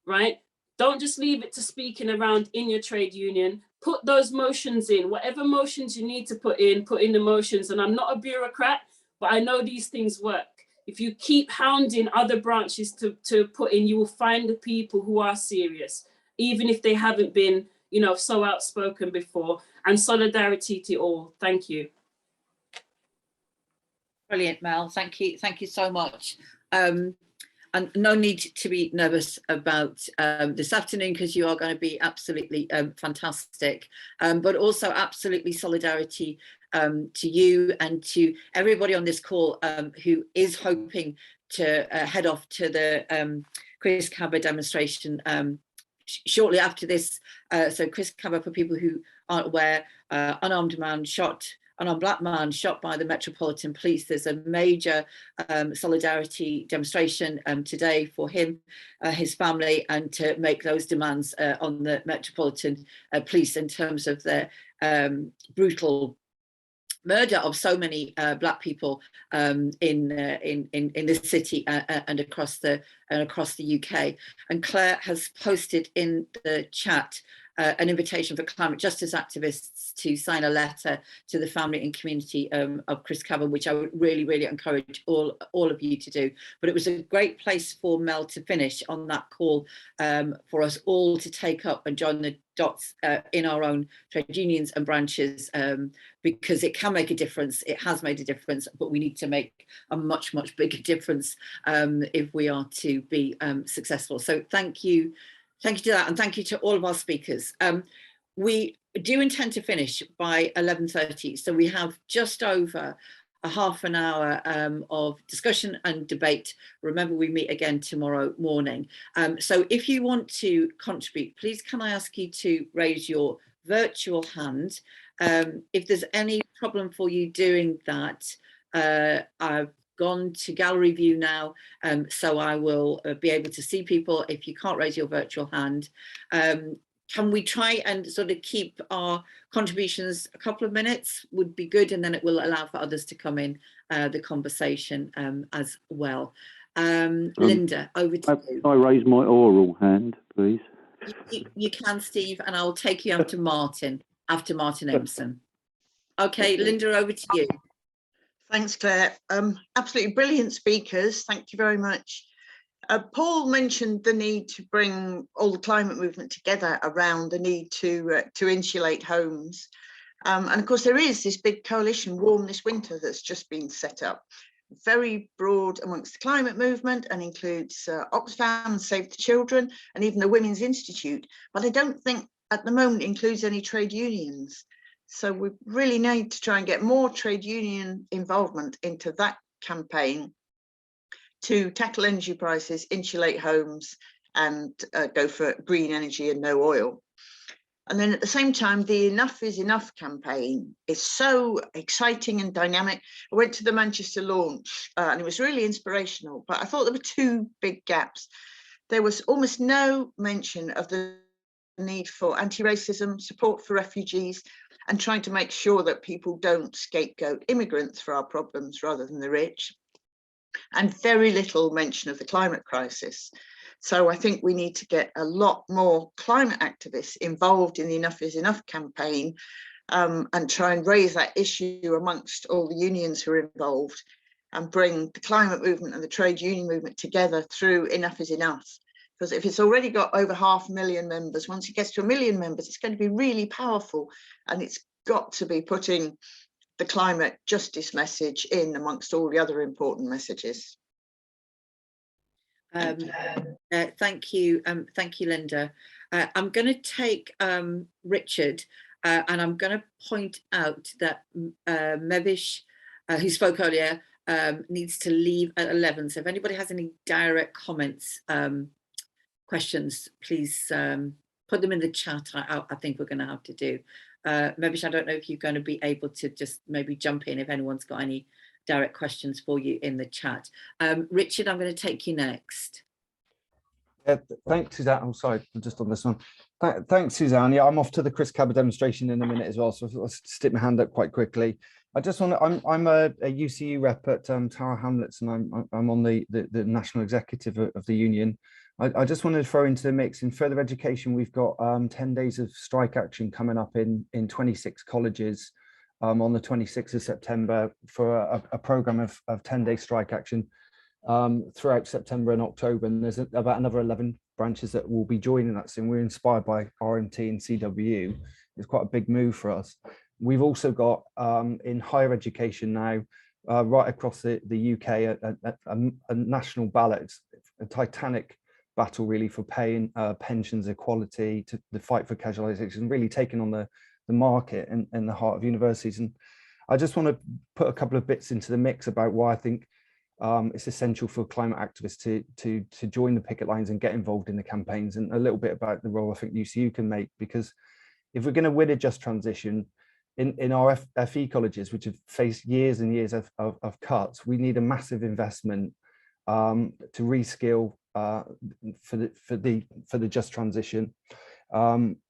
right? Don't just leave it to speaking around in your trade union. Put those motions in, whatever motions you need to put in the motions. And I'm not a bureaucrat, but I know these things work. If you keep hounding other branches to put in, you will find the people who are serious, even if they haven't been, you know, so outspoken before. And solidarity to all. Thank you.
Brilliant, Mel. Thank you so much. And no need to be nervous about this afternoon, because you are going to be absolutely fantastic, but also absolutely solidarity to you and to everybody on this call who is hoping to head off to the Chris Cabba demonstration shortly after this. So Chris Cabba, for people who aren't aware, unarmed black man shot by the Metropolitan Police. There's a major solidarity demonstration today for him, his family, and to make those demands on the Metropolitan Police in terms of their brutal murder of so many black people in this city and across the UK. And Claire has posted in the chat an invitation for climate justice activists to sign a letter to the family and community of Chris Cabba, which I would really, really encourage all of you to do. But it was a great place for Mel to finish on that call for us all to take up and join the dots in our own trade unions and branches, because it can make a difference. It has made a difference, but we need to make a much, much bigger difference if we are to be successful. So thank you. Thank you to that, and thank you to all of our speakers. We do intend to finish by 11:30, so we have just over a half an hour of discussion and debate. Remember, we meet again tomorrow morning. So if you want to contribute, please can I ask you to raise your virtual hand. If there's any problem for you doing that, I've gone to gallery view now, so I will be able to see people. If you can't raise your virtual hand, can we try and sort of keep our contributions a couple of minutes would be good, and then it will allow for others to come in the conversation as well. Linda, over to you.
I raise my oral hand, please.
You can, Steve, and I'll take you after Martin Empson. Okay, Linda, over to you.
Thanks, Claire. Absolutely brilliant speakers. Thank you very much. Paul mentioned the need to bring all the climate movement together around the need to insulate homes. And of course, there is this big coalition, Warm This Winter, that's just been set up. Very broad amongst the climate movement and includes Oxfam, Save the Children, and even the Women's Institute. But I don't think at the moment includes any trade unions. So we really need to try and get more trade union involvement into that campaign to tackle energy prices, insulate homes, and go for green energy and no oil. And then at the same time, the Enough is Enough campaign is so exciting and dynamic. I went to the Manchester launch and it was really inspirational, but I thought there were two big gaps. There was almost no mention of the need for anti-racism, support for refugees, and trying to make sure that people don't scapegoat immigrants for our problems rather than the rich. And very little mention of the climate crisis. So I think we need to get a lot more climate activists involved in the Enough is Enough campaign and try and raise that issue amongst all the unions who are involved and bring the climate movement and the trade union movement together through Enough is Enough. Because if it's already got over 500,000 members, once it gets to 1 million members, it's going to be really powerful. And it's got to be putting the climate justice message in amongst all the other important messages.
Thank you, Linda. I'm going to take Richard, and I'm going to point out that Mahvish, who spoke earlier, needs to leave at 11. So if anybody has any direct comments, questions, please put them in the chat. I think we're going to have to do. Mahvish, I don't know if you're going to be able to just maybe jump in if anyone's got any direct questions for you in the chat. Richard, I'm going to take you next.
Thanks, Suzanne. I'm sorry, just on this one. Thanks, Suzanne. Yeah, I'm off to the Chris Cabba demonstration in a minute as well, so I'll stick my hand up quite quickly. I just want to, I'm a UCU rep at Tower Hamlets, and I'm on the national executive of the union. I just wanted to throw into the mix, in further education, we've got 10 days of strike action coming up in 26 colleges on the 26th of September for a program of 10-day strike action throughout September and October. And there's about another 11 branches that will be joining that soon. We're inspired by RMT and CWU. It's quite a big move for us. We've also got in higher education now, right across the UK, a national ballot, a titanic battle really for paying pensions equality, to the fight for casualisation, really taking on the market and the heart of universities. And I just want to put a couple of bits into the mix about why I think it's essential for climate activists to join the picket lines and get involved in the campaigns, and a little bit about the role I think UCU can make, because if we're going to win a just transition in our FE colleges, which have faced years and years of cuts, we need a massive investment to reskill for the just transition.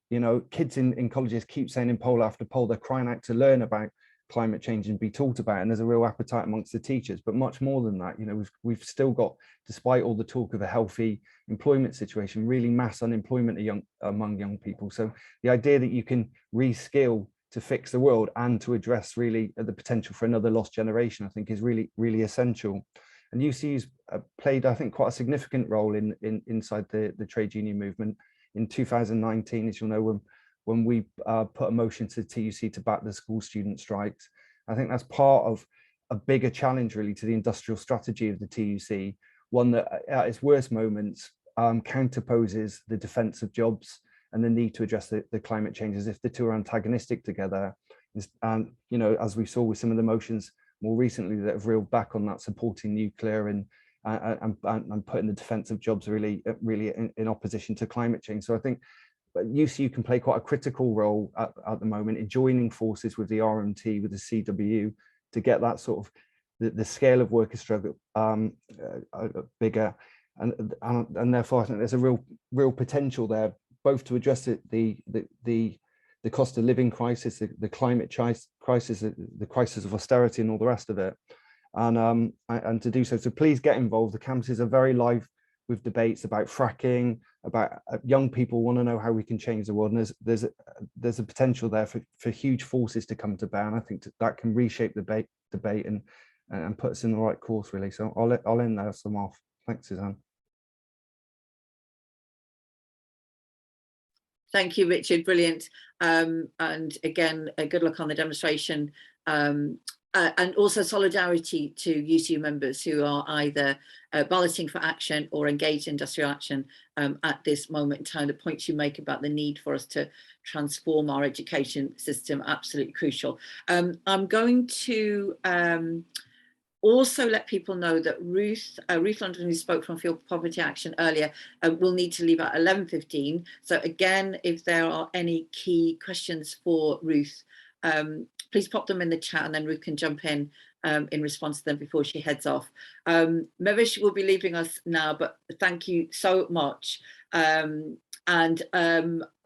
You know, kids in colleges keep saying in poll after poll they're crying out to learn about climate change and be taught about it, and there's a real appetite amongst the teachers. But much more than that, you know, we've still got, despite all the talk of a healthy employment situation, really mass unemployment among young people. So the idea that you can reskill to fix the world and to address really the potential for another lost generation, I think is really, really essential. And UCU's played, I think, quite a significant role inside the trade union movement. In 2019, as you'll know, when we put a motion to the TUC to back the school student strikes, I think that's part of a bigger challenge really to the industrial strategy of the TUC, one that at its worst moments counterposes the defence of jobs and the need to address the climate change, as if the two are antagonistic together. And, you know, as we saw with some of the motions more recently that have reeled back on that, supporting nuclear and putting the defensive jobs really in opposition to climate change. So I think UCU can play quite a critical role at the moment in joining forces with the RMT, with the CWU, to get that sort of the scale of worker struggle bigger, and therefore I think there's a real potential there, both to address the cost of living crisis, the climate crisis, the crisis of austerity, and all the rest of it, and to do so. So please get involved. The campuses are very live with debates about fracking, about young people want to know how we can change the world, and there's a potential there for huge forces to come to bear, and I think that can reshape the debate and put us in the right course, really. So I'll end there. So I'm off. Thanks, Suzanne.
Thank you, Richard. Brilliant. And again, good luck on the demonstration. And also solidarity to UCU members who are either balloting for action or engaged in industrial action at this moment in time. The points you make about the need for us to transform our education system, absolutely crucial. I'm going to also let people know that Ruth London, who spoke from Field Poverty Action earlier, will need to leave at 11:15. So again, if there are any key questions for Ruth, please pop them in the chat, and then Ruth can jump in response to them before she heads off. Mahvish will be leaving us now, but thank you so much. And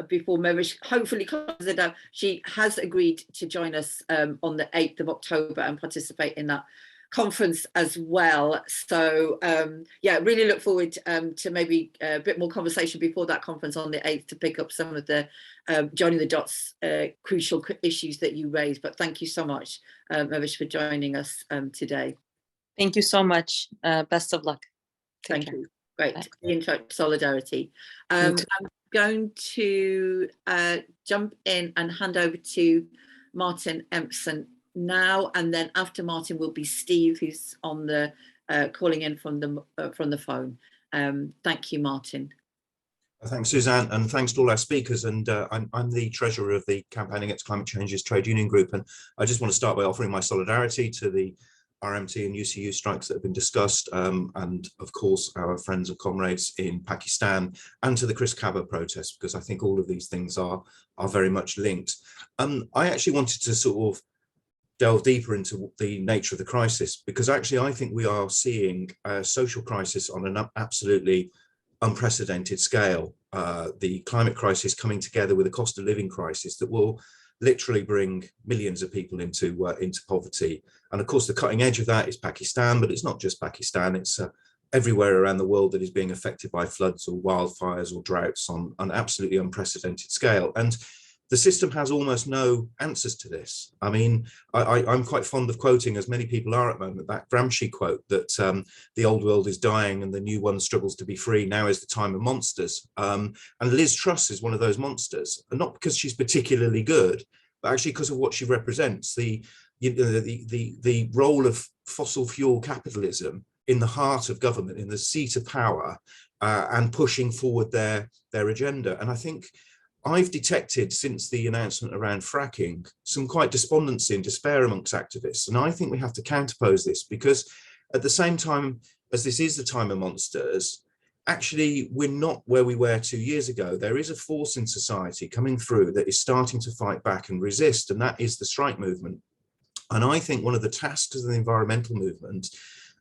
before Mahvish hopefully closes it out, she has agreed to join us on the 8th of October and participate in that conference as well. So yeah, really look forward to maybe a bit more conversation before that conference on the 8th to pick up some of the joining the dots crucial issues that you raised. But thank you so much, Mahvish, for joining us today.
Thank you so much. Best of luck.
Thank you. Great. Be in touch. Solidarity. I'm going to jump in and hand over to Martin Empson now, and then after Martin will be Steve, who's on the calling in from the phone. Thank you, Martin.
Thanks, Suzanne, and thanks to all our speakers. And I'm the treasurer of the Campaigning Against Climate Change's trade union group, and I just want to start by offering my solidarity to the RMT and UCU strikes that have been discussed, and of course our friends and comrades in Pakistan, and to the Chris Kaba protests, because I think all of these things are very much linked. I actually wanted to sort of delve deeper into the nature of the crisis, because actually I think we are seeing a social crisis on an absolutely unprecedented scale. The climate crisis coming together with a cost of living crisis that will literally bring millions of people into poverty. And of course the cutting edge of that is Pakistan, but it's not just Pakistan, it's everywhere around the world that is being affected by floods or wildfires or droughts on an absolutely unprecedented scale. And the system has almost no answers to this. I mean, I'm quite fond of quoting, as many people are at the moment, that Gramsci quote that the old world is dying and the new one struggles to be free. Now is the time of monsters. And Liz Truss is one of those monsters, and not because she's particularly good, but actually because of what she represents, the role of fossil fuel capitalism in the heart of government, in the seat of power, and pushing forward their agenda. And I think I've detected since the announcement around fracking some quite despondency and despair amongst activists. And I think we have to counterpose this, because at the same time as this is the time of monsters, actually we're not where we were 2 years ago. There is a force in society coming through that is starting to fight back and resist, and that is the strike movement. And I think one of the tasks of the environmental movement,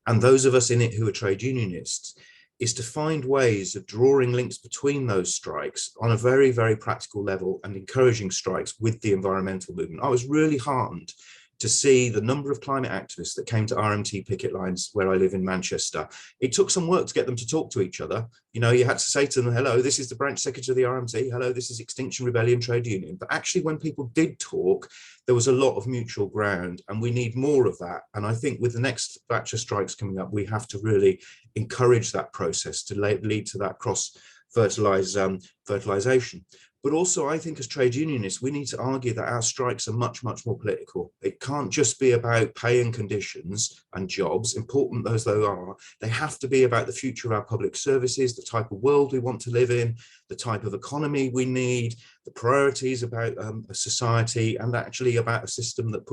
and those of us in it who are trade unionists, is to find ways of drawing links between those strikes on a very, very practical level and encouraging strikes with the environmental movement. I was really heartened to see the number of climate activists that came to RMT picket lines where I live in Manchester. It took some work to get them to talk to each other. You know, you had to say to them, hello, this is the branch secretary of the RMT. Hello, this is Extinction Rebellion Trade Union. But actually, when people did talk, there was a lot of mutual ground, and we need more of that. And I think with the next batch of strikes coming up, we have to really encourage that process to lead to that cross-fertilization. But also, I think as trade unionists, we need to argue that our strikes are much, much more political. It can't just be about pay and conditions and jobs, important those are. They have to be about the future of our public services, the type of world we want to live in, the type of economy we need, the priorities about a society, and actually about a system that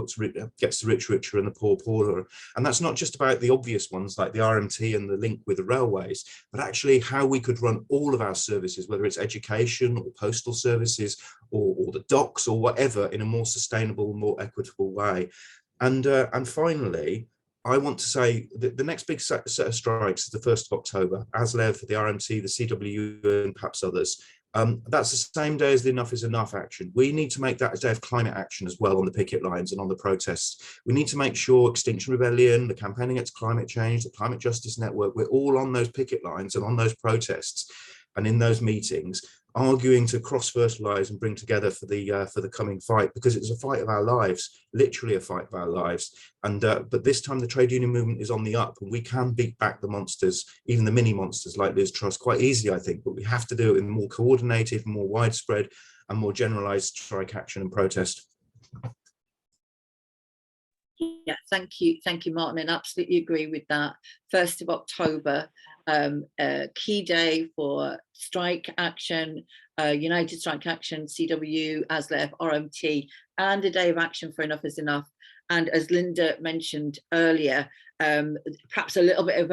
gets the rich richer and the poor poorer. And that's not just about the obvious ones like the RMT and the link with the railways, but actually how we could run all of our services, whether it's education or postal services or the docks or whatever, in a more sustainable, more equitable way. And finally, I want to say that the next big set of strikes is the 1st of October, ASLEV, the RMT, the CWU, and perhaps others. That's the same day as the Enough is Enough action. We need to make that a day of climate action as well on the picket lines and on the protests. We need to make sure Extinction Rebellion, the Campaigning Against Climate Change, the Climate Justice Network, we're all on those picket lines and on those protests and in those meetings, arguing to cross-fertilize and bring together for the coming fight, because it's a fight of our lives, literally a fight of our lives. And but this time the trade union movement is on the up, and we can beat back the monsters, even the mini monsters like Liz Truss, quite easily, I think. But we have to do it in more coordinated, more widespread, and more generalized strike action and protest.
Yeah, thank you, Martin, and absolutely agree with that. 1st of October, a key day for strike action, United Strike Action, CWU, ASLEF, RMT, and a day of action for Enough is Enough. And as Linda mentioned earlier, perhaps a little bit of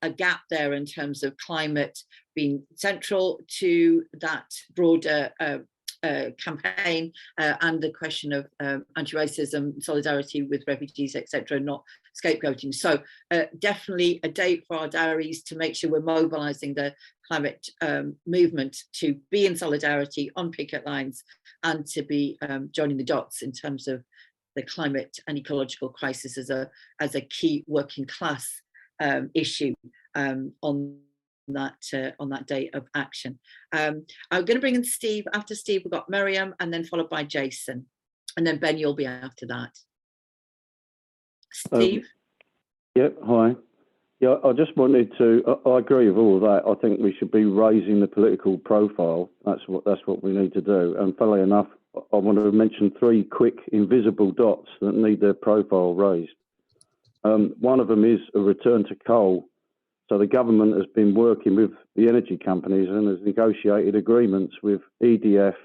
a gap there in terms of climate being central to that broader campaign, and the question of anti-racism, solidarity with refugees, etc., not scapegoating. So definitely a date for our diaries to make sure we're mobilizing the climate movement to be in solidarity on picket lines and to be joining the dots in terms of the climate and ecological crisis as a key working class issue on that day of action. I'm going to bring in Steve. After Steve, we've got Miriam, and then followed by Jason, and then Ben, you'll be after that. Steve?
Hi. Yeah, I just wanted to, I agree with all of that. I think we should be raising the political profile. That's what we need to do. And funnily enough, I want to mention 3 quick invisible dots that need their profile raised. One of them is a return to coal. So the government has been working with the energy companies and has negotiated agreements with EDF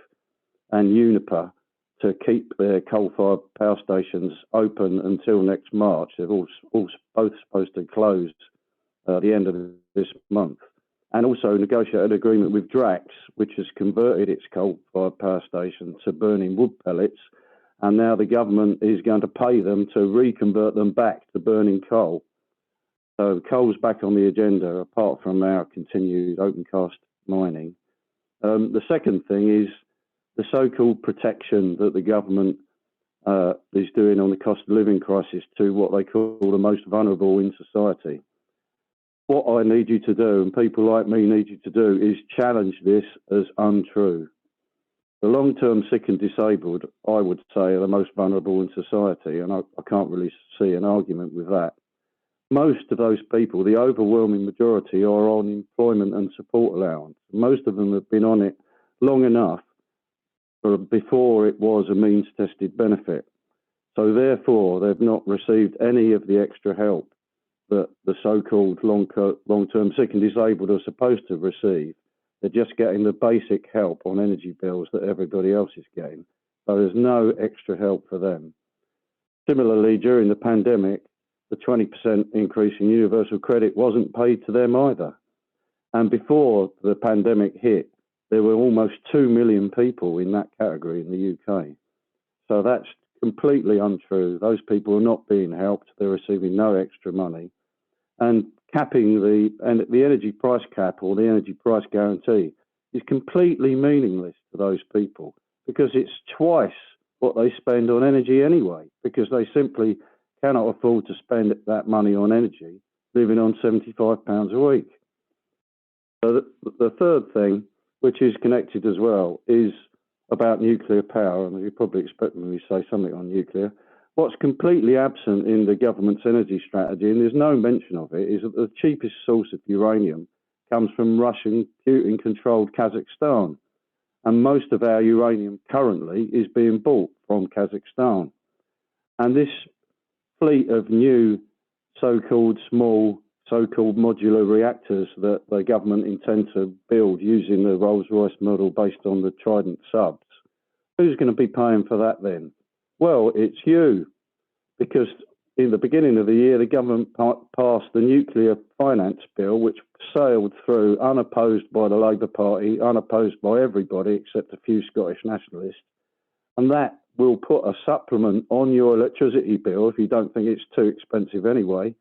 and Uniper to keep their coal-fired power stations open until next March. They're both supposed to close at the end of this month. And also negotiated an agreement with Drax, which has converted its coal-fired power station to burning wood pellets. And now the government is going to pay them to reconvert them back to burning coal. So coal's back on the agenda, apart from our continued open cast mining. The second thing is the so-called protection that the government is doing on the cost of living crisis to what they call the most vulnerable in society. What I need you to do, and people like me need you to do, is challenge this as untrue. The long-term sick and disabled, I would say, are the most vulnerable in society, and I can't really see an argument with that. Most of those people, the overwhelming majority, are on employment and support allowance. Most of them have been on it long enough before it was a means-tested benefit. So therefore, they've not received any of the extra help that the so-called long-term sick and disabled are supposed to receive. They're just getting the basic help on energy bills that everybody else is getting. So there's no extra help for them. Similarly, during the pandemic, the 20% increase in universal credit wasn't paid to them either. And before the pandemic hit, there were almost 2 million people in that category in the UK. So that's completely untrue. Those people are not being helped. They're receiving no extra money. And capping the energy price cap or the energy price guarantee is completely meaningless to those people, because it's twice what they spend on energy anyway, because they simply cannot afford to spend that money on energy, living on £75 a week. So the third thing, which is connected as well, is about nuclear power, and you're probably expecting me to say something on nuclear. What's completely absent in the government's energy strategy, and there's no mention of it, is that the cheapest source of uranium comes from Russian Putin-controlled Kazakhstan. And most of our uranium currently is being bought from Kazakhstan. And this fleet of new so-called small so-called modular reactors that the government intend to build using the Rolls-Royce model based on the Trident subs. Who's going to be paying for that then? Well, it's you, because in the beginning of the year, the government passed the nuclear finance bill, which sailed through unopposed by the Labour Party, unopposed by everybody except a few Scottish nationalists. And that will put a supplement on your electricity bill if you don't think it's too expensive anyway.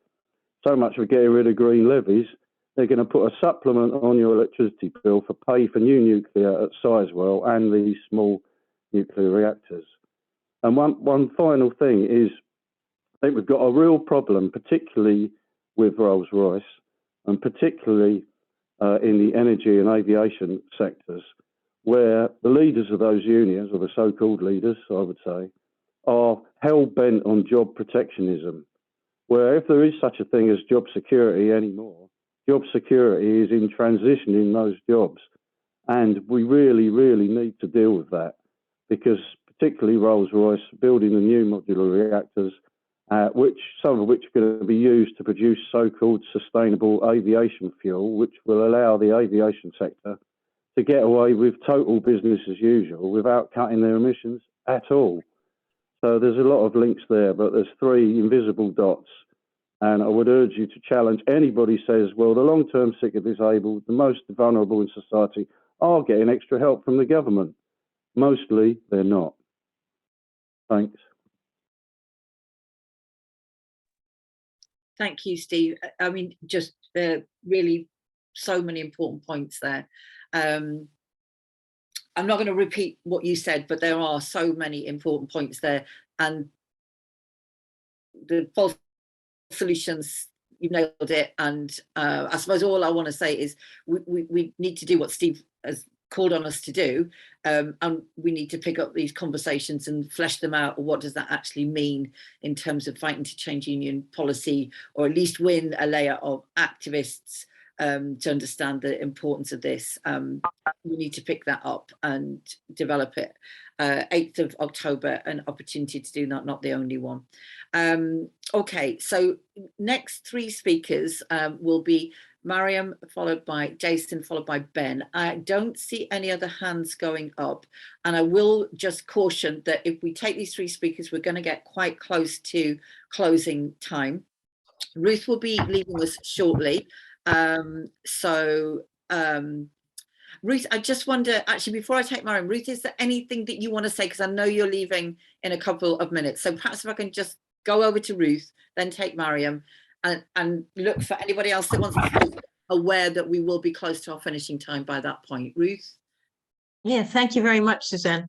So much for getting rid of green levies. They're going to put a supplement on your electricity bill for pay for new nuclear at Sizewell and these small nuclear reactors. And one final thing is, I think we've got a real problem, particularly with Rolls-Royce, and particularly in the energy and aviation sectors, where the leaders of those unions, or the so-called leaders, I would say, are hell-bent on job protectionism, where if there is such a thing as job security anymore, job security is in transitioning those jobs. And we really, really need to deal with that, because particularly Rolls-Royce building the new modular reactors, some of which are going to be used to produce so-called sustainable aviation fuel, which will allow the aviation sector to get away with total business as usual without cutting their emissions at all. So there's a lot of links there, but there's three invisible dots. And I would urge you to challenge anybody says, well, the long-term sick and disabled, the most vulnerable in society, are getting extra help from the government. Mostly they're not. Thanks.
Thank you, Steve. I mean, just really so many important points there. I'm not going to repeat what you said, but there are so many important points there. And the false solutions, you nailed it. And I suppose all I want to say is we need to do what Steve has called on us to do, and we need to pick up these conversations and flesh them out. What does that actually mean in terms of fighting to change union policy, or at least win a layer of activists to understand the importance of this? We need to pick that up and develop it. 8th of October, an opportunity to do that, not the only one. Okay, so next three speakers will be Mariam, followed by Jason, followed by Ben. I don't see any other hands going up. And I will just caution that if we take these three speakers, we're going to get quite close to closing time. Ruth will be leaving us shortly. Ruth, I just wonder, actually, before I take Mariam, Ruth, is there anything that you want to say? Because I know you're leaving in a couple of minutes. So perhaps if I can just go over to Ruth, then take Mariam, and look for anybody else that wants to be aware that we will be close to our finishing time by that point. Ruth?
Yeah, thank you very much, Suzanne.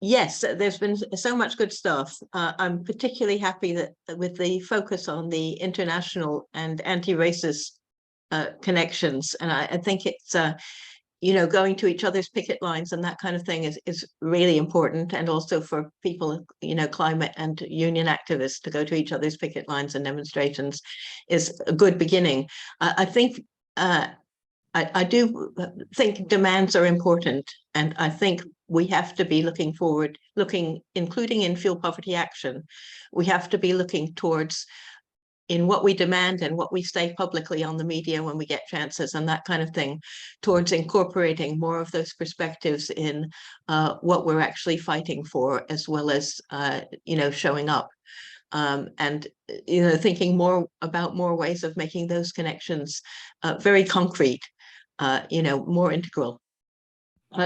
Yes, there's been so much good stuff. I'm particularly happy that with the focus on the international and anti-racist connections, and I think it's you know, going to each other's picket lines and that kind of thing is really important, and also for people, you know, climate and union activists to go to each other's picket lines and demonstrations is a good beginning. I think I do think demands are important, and I think we have to be looking forward, including in fuel poverty action, we have to be looking towards in what we demand and what we say publicly on the media when we get chances and that kind of thing, towards incorporating more of those perspectives in what we're actually fighting for, as well as, you know, showing up. And, you know, thinking more about more ways of making those connections very concrete, you know, more integral.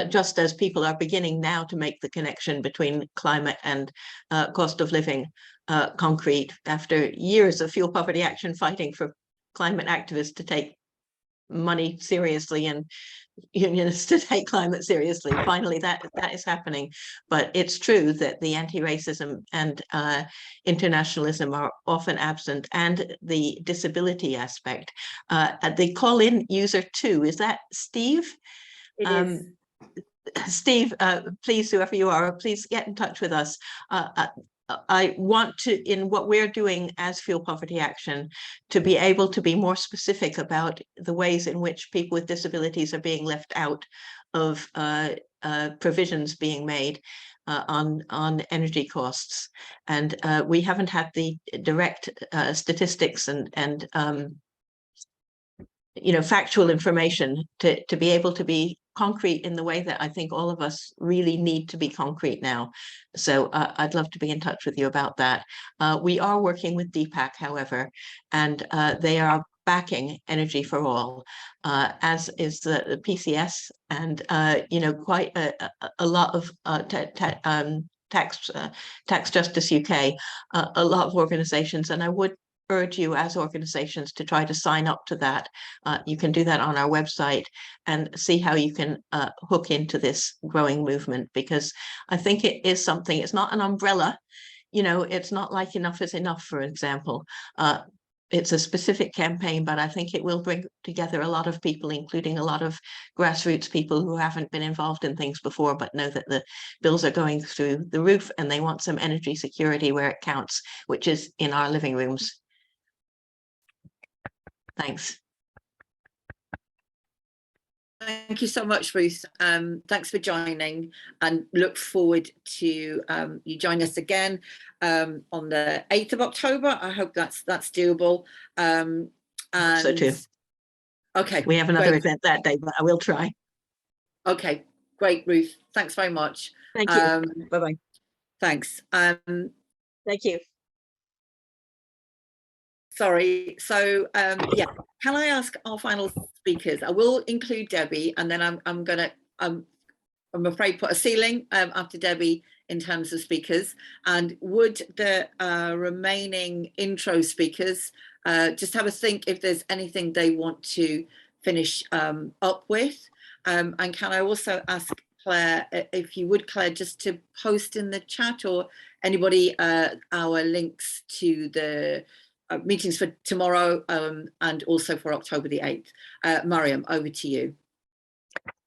Just as people are beginning now to make the connection between climate and cost of living concrete, after years of fuel poverty action fighting for climate activists to take money seriously and unionists to take climate seriously. Finally, that is happening. But it's true that the anti-racism and internationalism are often absent, and the disability aspect. The call-in user 2, is that Steve?
It is.
Steve, please, whoever you are, please get in touch with us. I want to, in what we're doing as Fuel Poverty Action, to be able to be more specific about the ways in which people with disabilities are being left out of provisions being made. on energy costs, and we haven't had the direct statistics and factual information to be able to be concrete in the way that I think all of us really need to be concrete now. So I'd love to be in touch with you about that. We are working with DPAC, however, and they are backing Energy for All, as is the PCS, and quite a lot of Tax Justice UK, a lot of organisations, and I would urge you as organizations to try to sign up to that. You can do that on our website and see how you can hook into this growing movement, because I think it is something, it's not an umbrella, it's not like Enough is Enough, for example. It's a specific campaign, but I think it will bring together a lot of people, including a lot of grassroots people who haven't been involved in things before, but know that the bills are going through the roof and they want some energy security where it counts, which is in our living rooms. Thanks.
Thank you so much, Ruth. Thanks for joining, and look forward to you joining us again on the 8th of October. I hope that's doable. And
so too.
Okay.
We have another event that day, but I will try.
Okay, great, Ruth. Thanks very much.
Thank you. Bye-bye.
Thanks.
Thank you.
Sorry. So yeah, can I ask our final speakers? I will include Debbie, and then I'm afraid put a ceiling after Debbie in terms of speakers. And would the remaining intro speakers just have a think if there's anything they want to finish up with? And can I also ask Claire, if you would, Claire, just to post in the chat, or anybody, our links to the meetings for tomorrow and also for October the 8th. Mariam, over to you.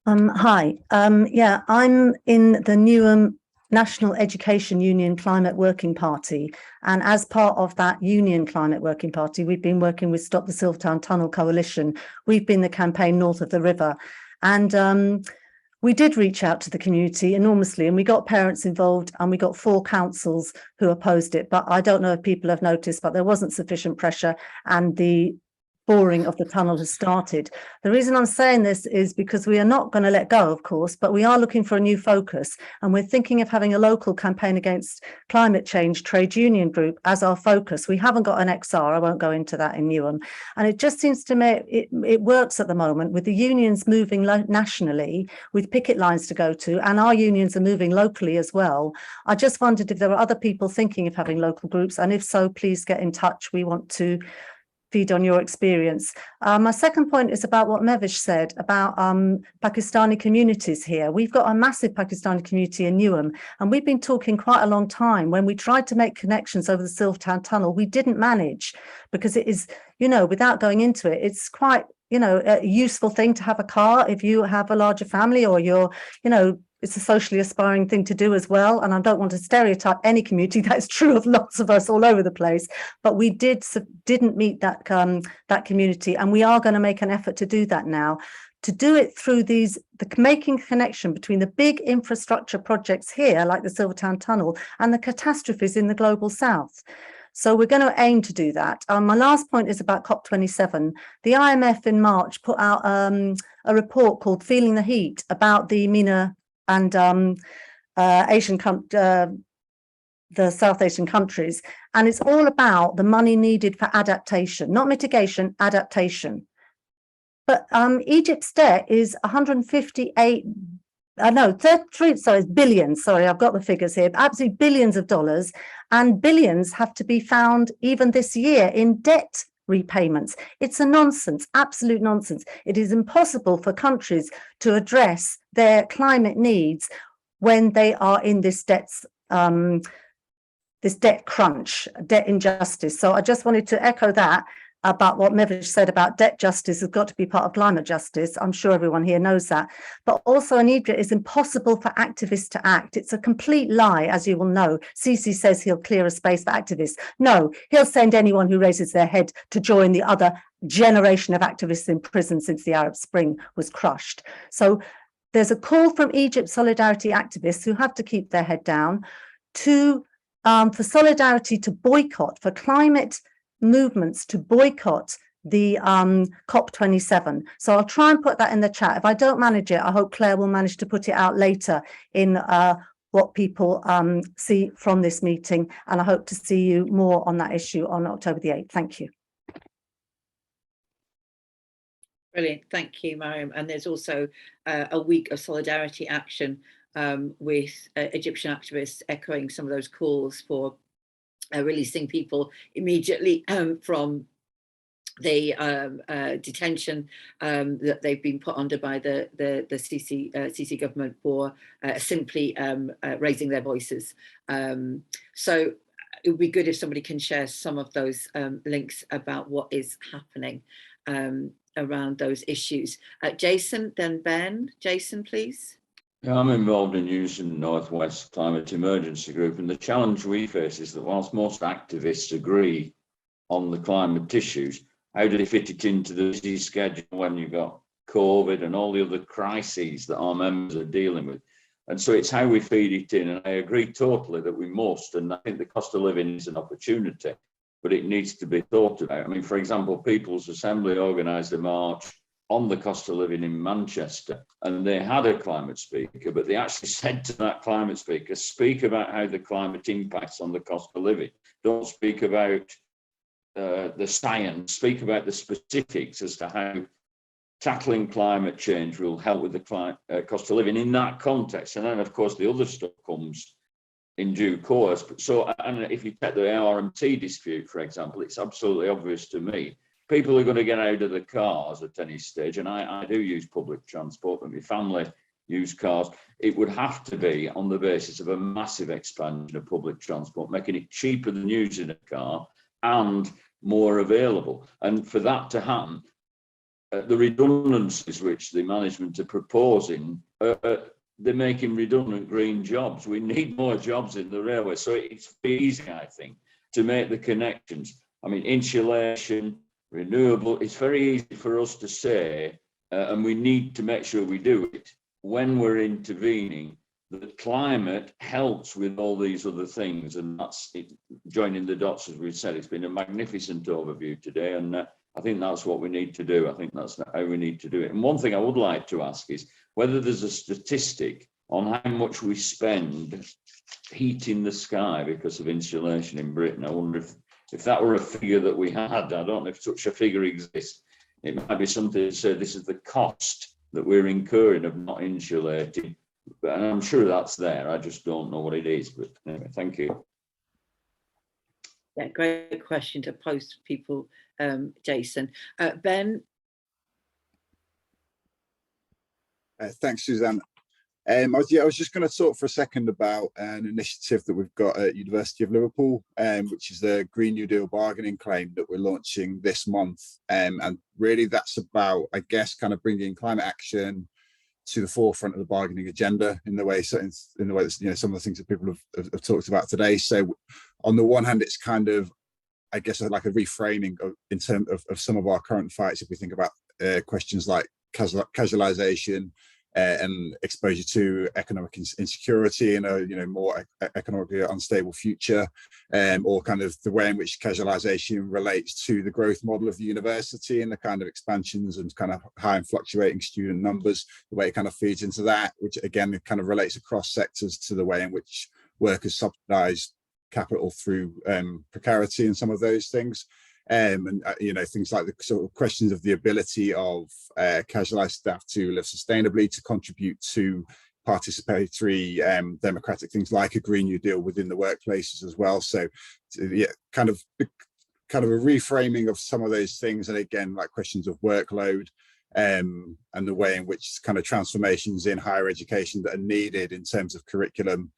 Hi. Yeah, I'm in the Newham National Education Union Climate Working Party, and as part of that Union Climate Working Party, we've been working with Stop the Silvertown Tunnel Coalition. We've been the campaign north of the river, and we did reach out to the community enormously, and we got parents involved, and we got 4 councils who opposed it. But I don't know if people have noticed, but there wasn't sufficient pressure, and the boring of the tunnel has started. The reason I'm saying this is because we are not going to let go, of course, but we are looking for a new focus, and we're thinking of having a local campaign against climate change trade union group as our focus. We haven't got an XR, I won't go into that in Newham, and it just seems to me it works at the moment with the unions moving nationally with picket lines to go to, and our unions are moving locally as well. I just wondered if there were other people thinking of having local groups, and if so, please get in touch. We want to feed on your experience. My second point is about what Mahvish said about Pakistani communities here. We've got a massive Pakistani community in Newham, and we've been talking quite a long time. When we tried to make connections over the Silvertown Tunnel, we didn't manage, because it is, without going into it, it's quite, a useful thing to have a car if you have a larger family, or you're, it's a socially aspiring thing to do as well. And I don't want to stereotype any community. That's true of lots of us all over the place. But we didn't meet that community, and we are going to make an effort to do that now. To do it through making a connection between the big infrastructure projects here, like the Silvertown Tunnel, and the catastrophes in the global south. So we're going to aim to do that. My last point is about COP27. The IMF in March put out a report called Feeling the Heat about the MENA and the South Asian countries. And it's all about the money needed for adaptation, not mitigation, adaptation. But Egypt's debt is 158, billions. Sorry, I've got the figures here. Absolutely billions of dollars, and billions have to be found even this year in debt repayments. It's a nonsense, absolute nonsense. It is impossible for countries to address their climate needs when they are in this debt crunch, debt injustice. So I just wanted to echo that about what Mahvish said about debt justice has got to be part of climate justice. I'm sure everyone here knows that. But also in Egypt, it's impossible for activists to act. It's a complete lie, as you will know. Sisi says he'll clear a space for activists. No, he'll send anyone who raises their head to join the other generation of activists in prison since the Arab Spring was crushed. So there's a call from Egypt solidarity activists who have to keep their head down to for solidarity to boycott, for climate movements to boycott the COP27. So I'll try and put that in the chat. If I don't manage it, I hope Claire will manage to put it out later in what people see from this meeting. And I hope to see you more on that issue on October the 8th. Thank you.
Brilliant, thank you, Mariam. And there's also a week of solidarity action with Egyptian activists echoing some of those calls for releasing people immediately from the detention that they've been put under by the Sisi government for simply raising their voices. So it would be good if somebody can share some of those links about what is happening around those issues. Jason, then Ben. Jason, please.
Yeah, I'm involved in Unison Northwest Climate Emergency Group, and the challenge we face is that whilst most activists agree on the climate issues, how do they fit it into the busy schedule when you've got COVID and all the other crises that our members are dealing with? And so it's how we feed it in. And I agree totally that we must. And I think the cost of living is an opportunity, but it needs to be thought about. I mean, for example, People's Assembly organised a march on the cost of living in Manchester, and they had a climate speaker, but they actually said to that climate speaker, speak about how the climate impacts on the cost of living. Don't speak about the science, speak about the specifics as to how tackling climate change will help with the cost of living in that context. And then, of course, the other stuff comes in due course. But so, and if you take the RMT dispute, for example, it's absolutely obvious to me. People are going to get out of the cars at any stage, and I do use public transport, but my family use cars. It would have to be on the basis of a massive expansion of public transport, making it cheaper than using a car and more available. And for that to happen, the redundancies which the management are proposing, they're making redundant green jobs. We need more jobs in the railway. So it's easy, I think, to make the connections. I mean, insulation, renewable, it's very easy for us to say, and we need to make sure we do it when we're intervening, that climate helps with all these other things. And that's it, joining the dots, as we've said. It's been a magnificent overview today, and I think that's what we need to do. I think that's how we need to do it. And one thing I would like to ask is whether there's a statistic on how much we spend heating the sky because of insulation in Britain. I wonder if that were a figure that we had. I don't know if such a figure exists. It might be something to say this is the cost that we're incurring of not insulating. And I'm sure that's there. I just don't know what it is. But anyway, thank you.
Yeah, great question to pose to people, Jason. Ben?
Thanks, Suzanne. I was just going to talk for a second about an initiative that we've got at University of Liverpool, which is the Green New Deal bargaining claim that we're launching this month. And really that's about, I guess, kind of bringing climate action to the forefront of the bargaining agenda in the way that, you know, some of the things that people have talked about today. So on the one hand, it's kind of, I guess, like a reframing in terms of some of our current fights. If we think about questions like casualization, and exposure to economic insecurity in a more economically unstable future, or kind of the way in which casualization relates to the growth model of the university and the kind of expansions and kind of high and fluctuating student numbers, the way it kind of feeds into that, which again kind of relates across sectors to the way in which workers subsidize capital through precarity and some of those things. And things like the sort of questions of the ability of casualized staff to live sustainably, to contribute to participatory democratic things like a Green New Deal within the workplaces as well. So yeah, kind of a reframing of some of those things, and again, like questions of workload and the way in which kind of transformations in higher education that are needed in terms of curriculum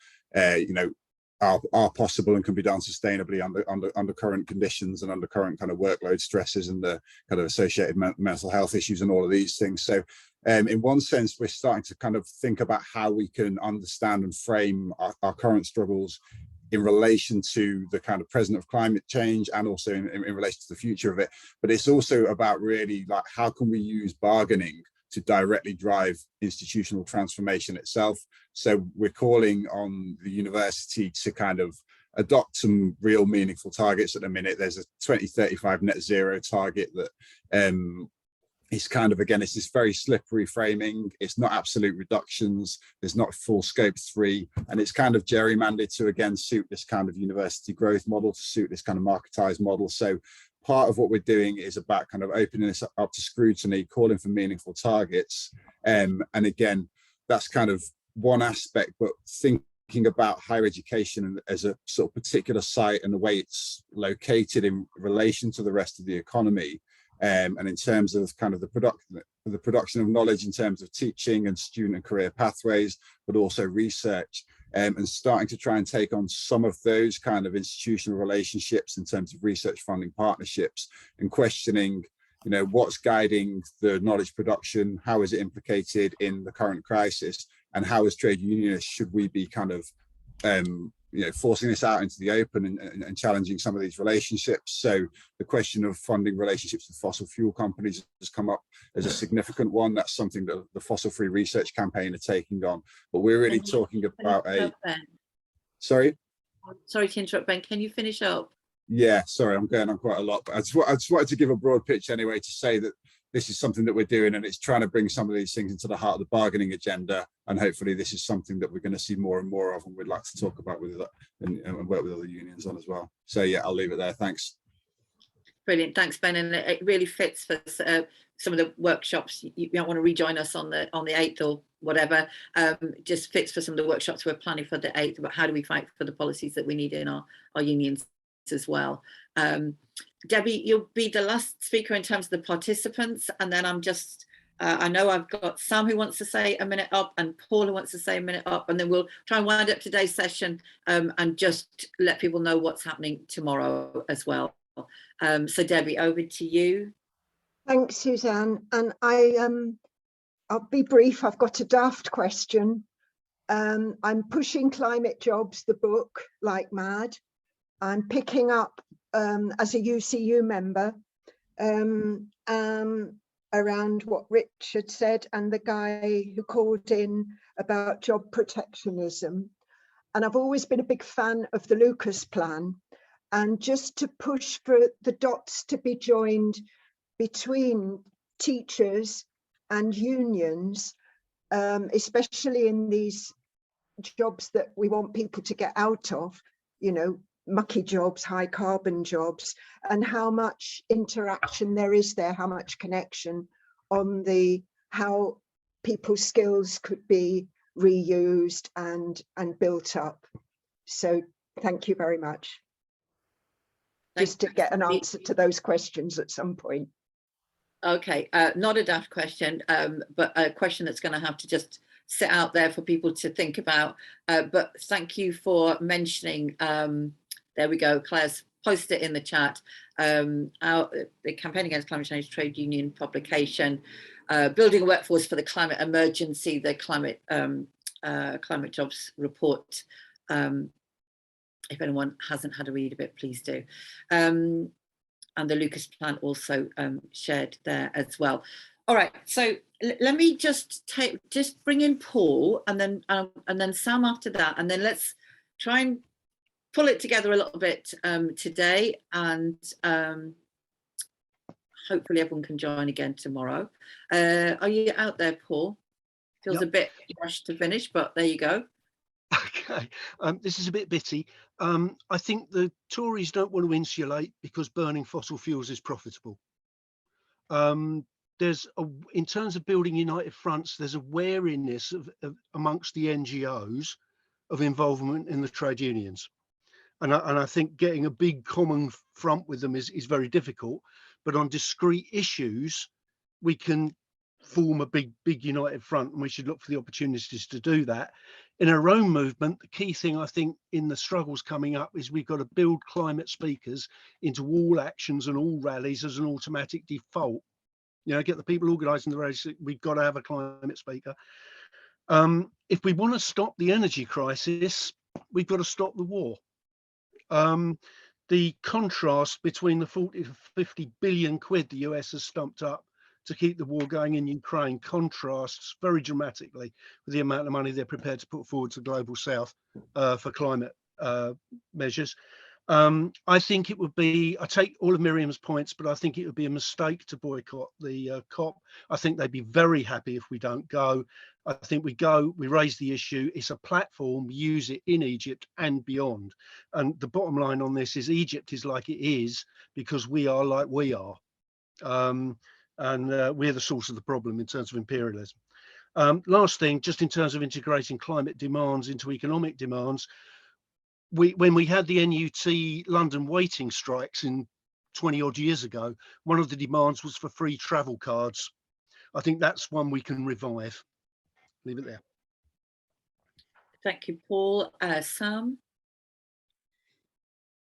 are possible and can be done sustainably under current conditions and under current kind of workload stresses and the kind of associated mental health issues and all of these things. So in one sense, we're starting to kind of think about how we can understand and frame our current struggles in relation to the kind of present of climate change and also in relation to the future of it. But it's also about really like, how can we use bargaining to directly drive institutional transformation itself. So we're calling on the university to kind of adopt some real meaningful targets. At the minute, there's a 2035 net zero target that it's kind of, again, it's this very slippery framing. It's not absolute reductions. There's not full scope 3. And it's kind of gerrymandered to, again, suit this kind of university growth model, to suit this kind of marketized model. So part of what we're doing is about kind of opening this up to scrutiny, calling for meaningful targets. And again, that's kind of one aspect, but thinking about higher education as a sort of particular site and the way it's located in relation to the rest of the economy. And in terms of kind of the production of knowledge in terms of teaching and student and career pathways, but also research, and starting to try and take on some of those kind of institutional relationships in terms of research funding partnerships, and questioning, you know, what's guiding the knowledge production, how is it implicated in the current crisis, and how as trade unionists should we be kind of you know, forcing this out into the open and challenging some of these relationships. So the question of funding relationships with fossil fuel companies has come up as a significant one. That's something that the Fossil Free Research Campaign are taking on. But we're really talking about a... Sorry?
Sorry to interrupt, Ben. Can you finish up?
Yeah, sorry, I'm going on quite a lot. But I just wanted to give a broad pitch anyway to say that this is something that we're doing, and it's trying to bring some of these things into the heart of the bargaining agenda. And hopefully this is something that we're going to see more and more of, and we'd like to talk about with and work with other unions on as well. So yeah, I'll leave it there. Thanks.
Brilliant. Thanks, Ben. And it really fits for some of the workshops. You don't want to rejoin us on the 8th or whatever. Just fits for some of the workshops we're planning for the 8th about how do we fight for the policies that we need in our unions as well. Debbie, you'll be the last speaker in terms of the participants, and then I'm just I know I've got Sam who wants to say a minute up, and Paul who wants to say a minute up, and then we'll try and wind up today's session and just let people know what's happening tomorrow as well. So Debbie, over to you.
Thanks, Suzanne. And I'll be brief. I've got a daft question. I'm pushing Climate Jobs, the book, like mad. I'm picking up as a UCU member around what Richard said and the guy who called in about job protectionism. And I've always been a big fan of the Lucas plan, and just to push for the dots to be joined between teachers and unions, especially in these jobs that we want people to get out of, you know, mucky jobs, high carbon jobs, and how much interaction there is there, how much connection on how people's skills could be reused and built up. So thank you very much. Just to get an answer to those questions at some point.
Okay, not a daft question, but a question that's going to have to just sit out there for people to think about. But thank you for mentioning, there we go, Claire's posted it in the chat, the Campaign Against Climate Change Trade Union publication, Building a Workforce for the Climate Emergency, the Climate Jobs Report. If anyone hasn't had a read of it, please do. And the Lucas plan also shared there as well. All right, so let me just bring in Paul and then Sam after that, and then let's try and pull it together a little bit today, and hopefully everyone can join again tomorrow. Are you out there, Paul? Feels a bit rushed to finish, but there you go.
Okay, this is a bit bitty. I think the Tories don't want to insulate because burning fossil fuels is profitable. In terms of building united fronts, there's a wariness amongst the NGOs of involvement in the trade unions. And I think getting a big common front with them is very difficult, but on discrete issues, we can form a big united front, and we should look for the opportunities to do that. In our own movement, the key thing I think in the struggles coming up is we've got to build climate speakers into all actions and all rallies as an automatic default. You know, get the people organising the rallies. We've got to have a climate speaker. If we want to stop the energy crisis, we've got to stop the war. The contrast between the 40 to 50 billion quid the US has stumped up to keep the war going in Ukraine contrasts very dramatically with the amount of money they're prepared to put forward to the global south for climate measures. I think it would be, I take all of Miriam's points, but I think it would be a mistake to boycott the COP. I think they'd be very happy if we don't go. I think we go, we raise the issue, it's a platform, use it in Egypt and beyond. And the bottom line on this is Egypt is like it is because we are like we are. We're the source of the problem in terms of imperialism. Last thing, just in terms of integrating climate demands into economic demands, when we had the NUT London waiting strikes in 20 odd years ago, one of the demands was for free travel cards. I think that's one we can revive. Leave it there.
Thank you, Paul. Sam?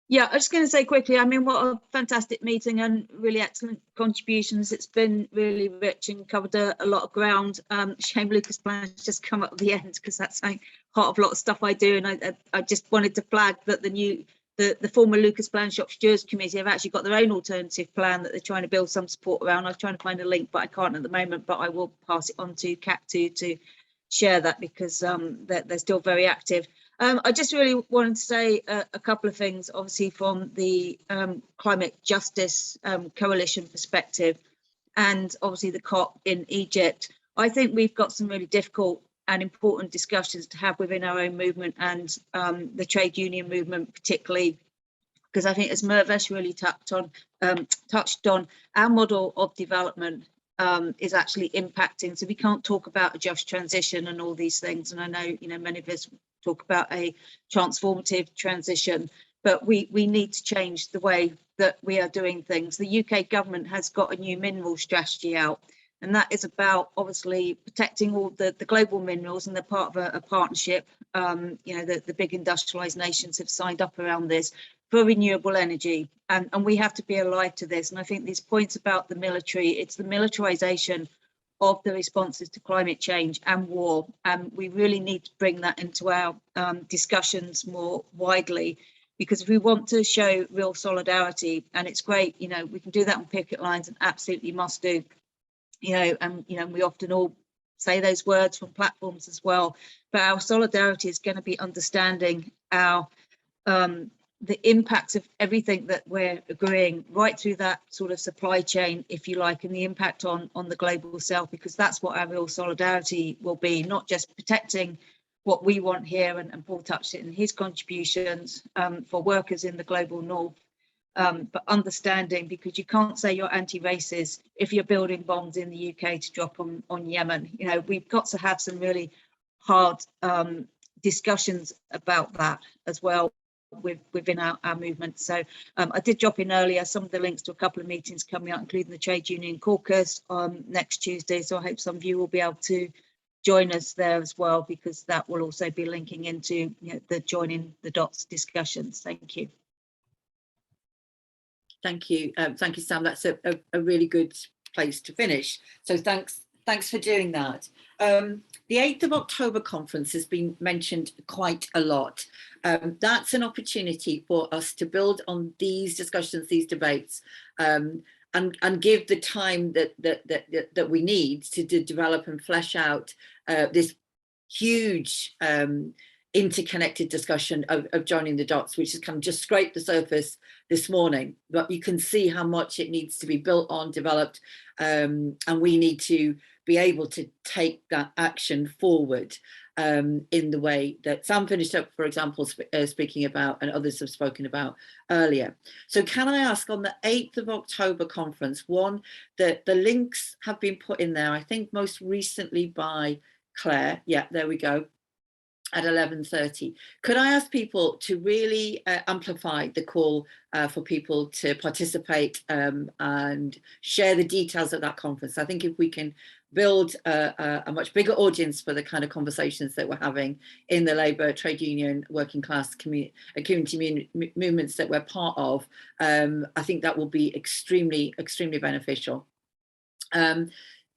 Yeah, I was going to say quickly, I mean, what a fantastic meeting and really excellent contributions. It's been really rich and covered a lot of ground. Shame Lucas Plan has just come up at the end because that's like part of a lot of stuff I do. And I just wanted to flag that the former Lucas Plan Shop Stewards Committee have actually got their own alternative plan that they're trying to build some support around. I was trying to find a link, but I can't at the moment, but I will pass it on to CACCTU to share that because they're still very active. I just really wanted to say a couple of things, obviously from the climate justice coalition perspective and obviously the COP in Egypt. I think we've got some really difficult and important discussions to have within our own movement and the trade union movement particularly, because I think as Mahvish really touched on, our model of development is actually impacting. So we can't talk about a just transition and all these things. And I know, you know, many of us talk about a transformative transition, but we need to change the way that we are doing things. The UK government has got a new mineral strategy out, and that is about obviously protecting all the global minerals, and they're part of a partnership. You know, the big industrialized nations have signed up around this for renewable energy, and we have to be alive to this. And I think these points about the military, it's the militarization of the responses to climate change and war, and we really need to bring that into our discussions more widely, because if we want to show real solidarity, and it's great, you know, we can do that on picket lines and absolutely must do, you know, and you know, we often all say those words from platforms as well, but our solidarity is going to be understanding our the impacts of everything that we're agreeing right through that sort of supply chain, if you like, and the impact on the global south, because that's what our real solidarity will be, not just protecting what we want here, and Paul touched it in his contributions for workers in the global north, but understanding, because you can't say you're anti-racist if you're building bombs in the UK to drop on Yemen. You know, we've got to have some really hard discussions about that as well within our movement. So I did drop in earlier some of the links to a couple of meetings coming up, including the Trade Union Caucus next Tuesday. So I hope some of you will be able to join us there as well, because that will also be linking into, you know, the joining the dots discussions. Thank you.
Thank you, Sam. That's a really good place to finish. So thanks for doing that. The 8th of October conference has been mentioned quite a lot. That's an opportunity for us to build on these discussions, these debates, and give the time that we need to develop and flesh out this huge interconnected discussion of joining the dots, which has kind of just scraped the surface this morning. But you can see how much it needs to be built on, developed, and we need to be able to take that action forward in the way that Sam finished up, for example, speaking about, and others have spoken about earlier. So can I ask, on the 8th of October conference, one, the links have been put in there, I think most recently by Claire. Yeah, there we go. At 11:30. Could I ask people to really amplify the call for people to participate and share the details of that conference? I think if we can build a much bigger audience for the kind of conversations that we're having in the labour, trade union, working class community movements that we're part of, I think that will be extremely, extremely beneficial.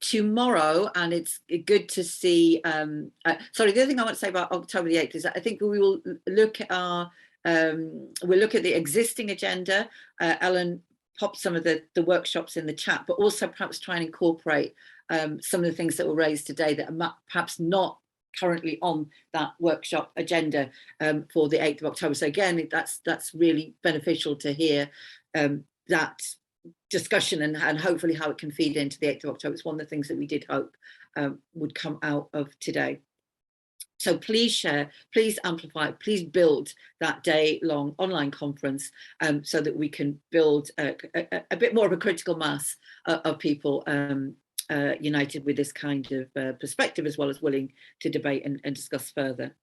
Tomorrow, and it's good to see, sorry, the other thing I want to say about October the 8th is that I think we will look at our, we'll look at the existing agenda. Ellen pop some of the workshops in the chat, but also perhaps try and incorporate some of the things that were raised today that are perhaps not currently on that workshop agenda for the 8th of October. So again, that's really beneficial to hear that discussion and hopefully how it can feed into the 8th of October. It's one of the things that we did hope would come out of today. So please share, please amplify, please build that day-long online conference so that we can build a bit more of a critical mass of people united with this kind of perspective, as well as willing to debate and discuss further.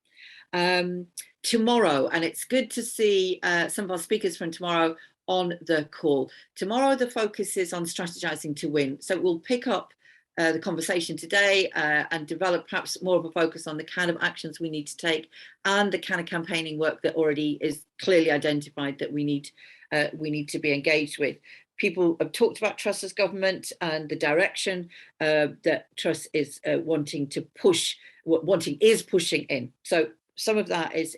Tomorrow, and it's good to see some of our speakers from tomorrow on the call. Tomorrow, the focus is on strategizing to win. So we'll pick up the conversation today and develop perhaps more of a focus on the kind of actions we need to take and the kind of campaigning work that already is clearly identified that we need to be engaged with. People have talked about Truss as government and the direction that Truss is wanting to push, is pushing in. So some of that is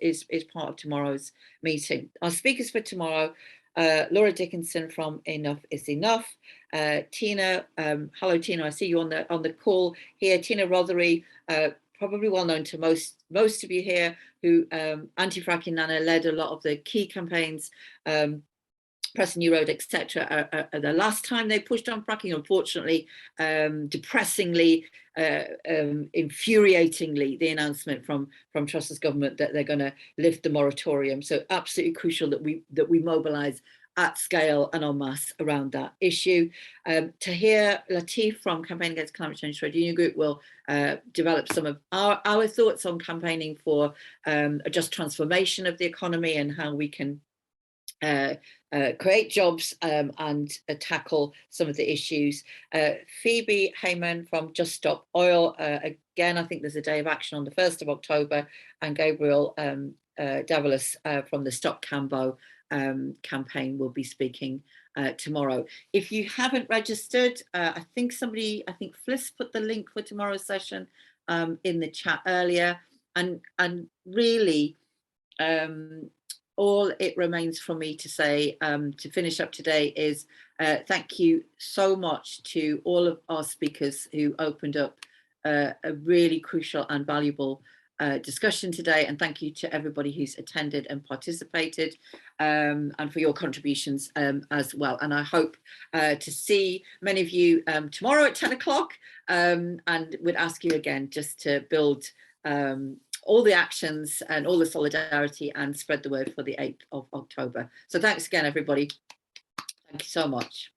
part of tomorrow's meeting. Our speakers for tomorrow, Laura Dickinson from Enough is Enough. Tina, hello Tina, I see you on the call here. Tina Rothery, probably well known to most of you here, who Anti-Fracking Nana led a lot of the key campaigns, Press a New Road, etc. The last time they pushed on fracking, unfortunately, depressingly, infuriatingly, the announcement from Truss's government that they're going to lift the moratorium. So absolutely crucial that we mobilise at scale and en masse around that issue. Tahir Latif from Campaign Against Climate Change Trade Union Group will develop some of our thoughts on campaigning for a just transformation of the economy and how we can create jobs and tackle some of the issues. Phoebe Heyman from Just Stop Oil. Again, I think there's a day of action on the 1st of October, and Gabriel Davalos from the Stop Cambo campaign will be speaking tomorrow. If you haven't registered, I think Fliss put the link for tomorrow's session in the chat earlier, and really all it remains for me to say to finish up today is thank you so much to all of our speakers who opened up a really crucial and valuable discussion today, and thank you to everybody who's attended and participated and for your contributions as well. And I hope to see many of you tomorrow at 10 o'clock and would ask you again just to build all the actions and all the solidarity and spread the word for the 8th of October. So thanks again, everybody. Thank you so much.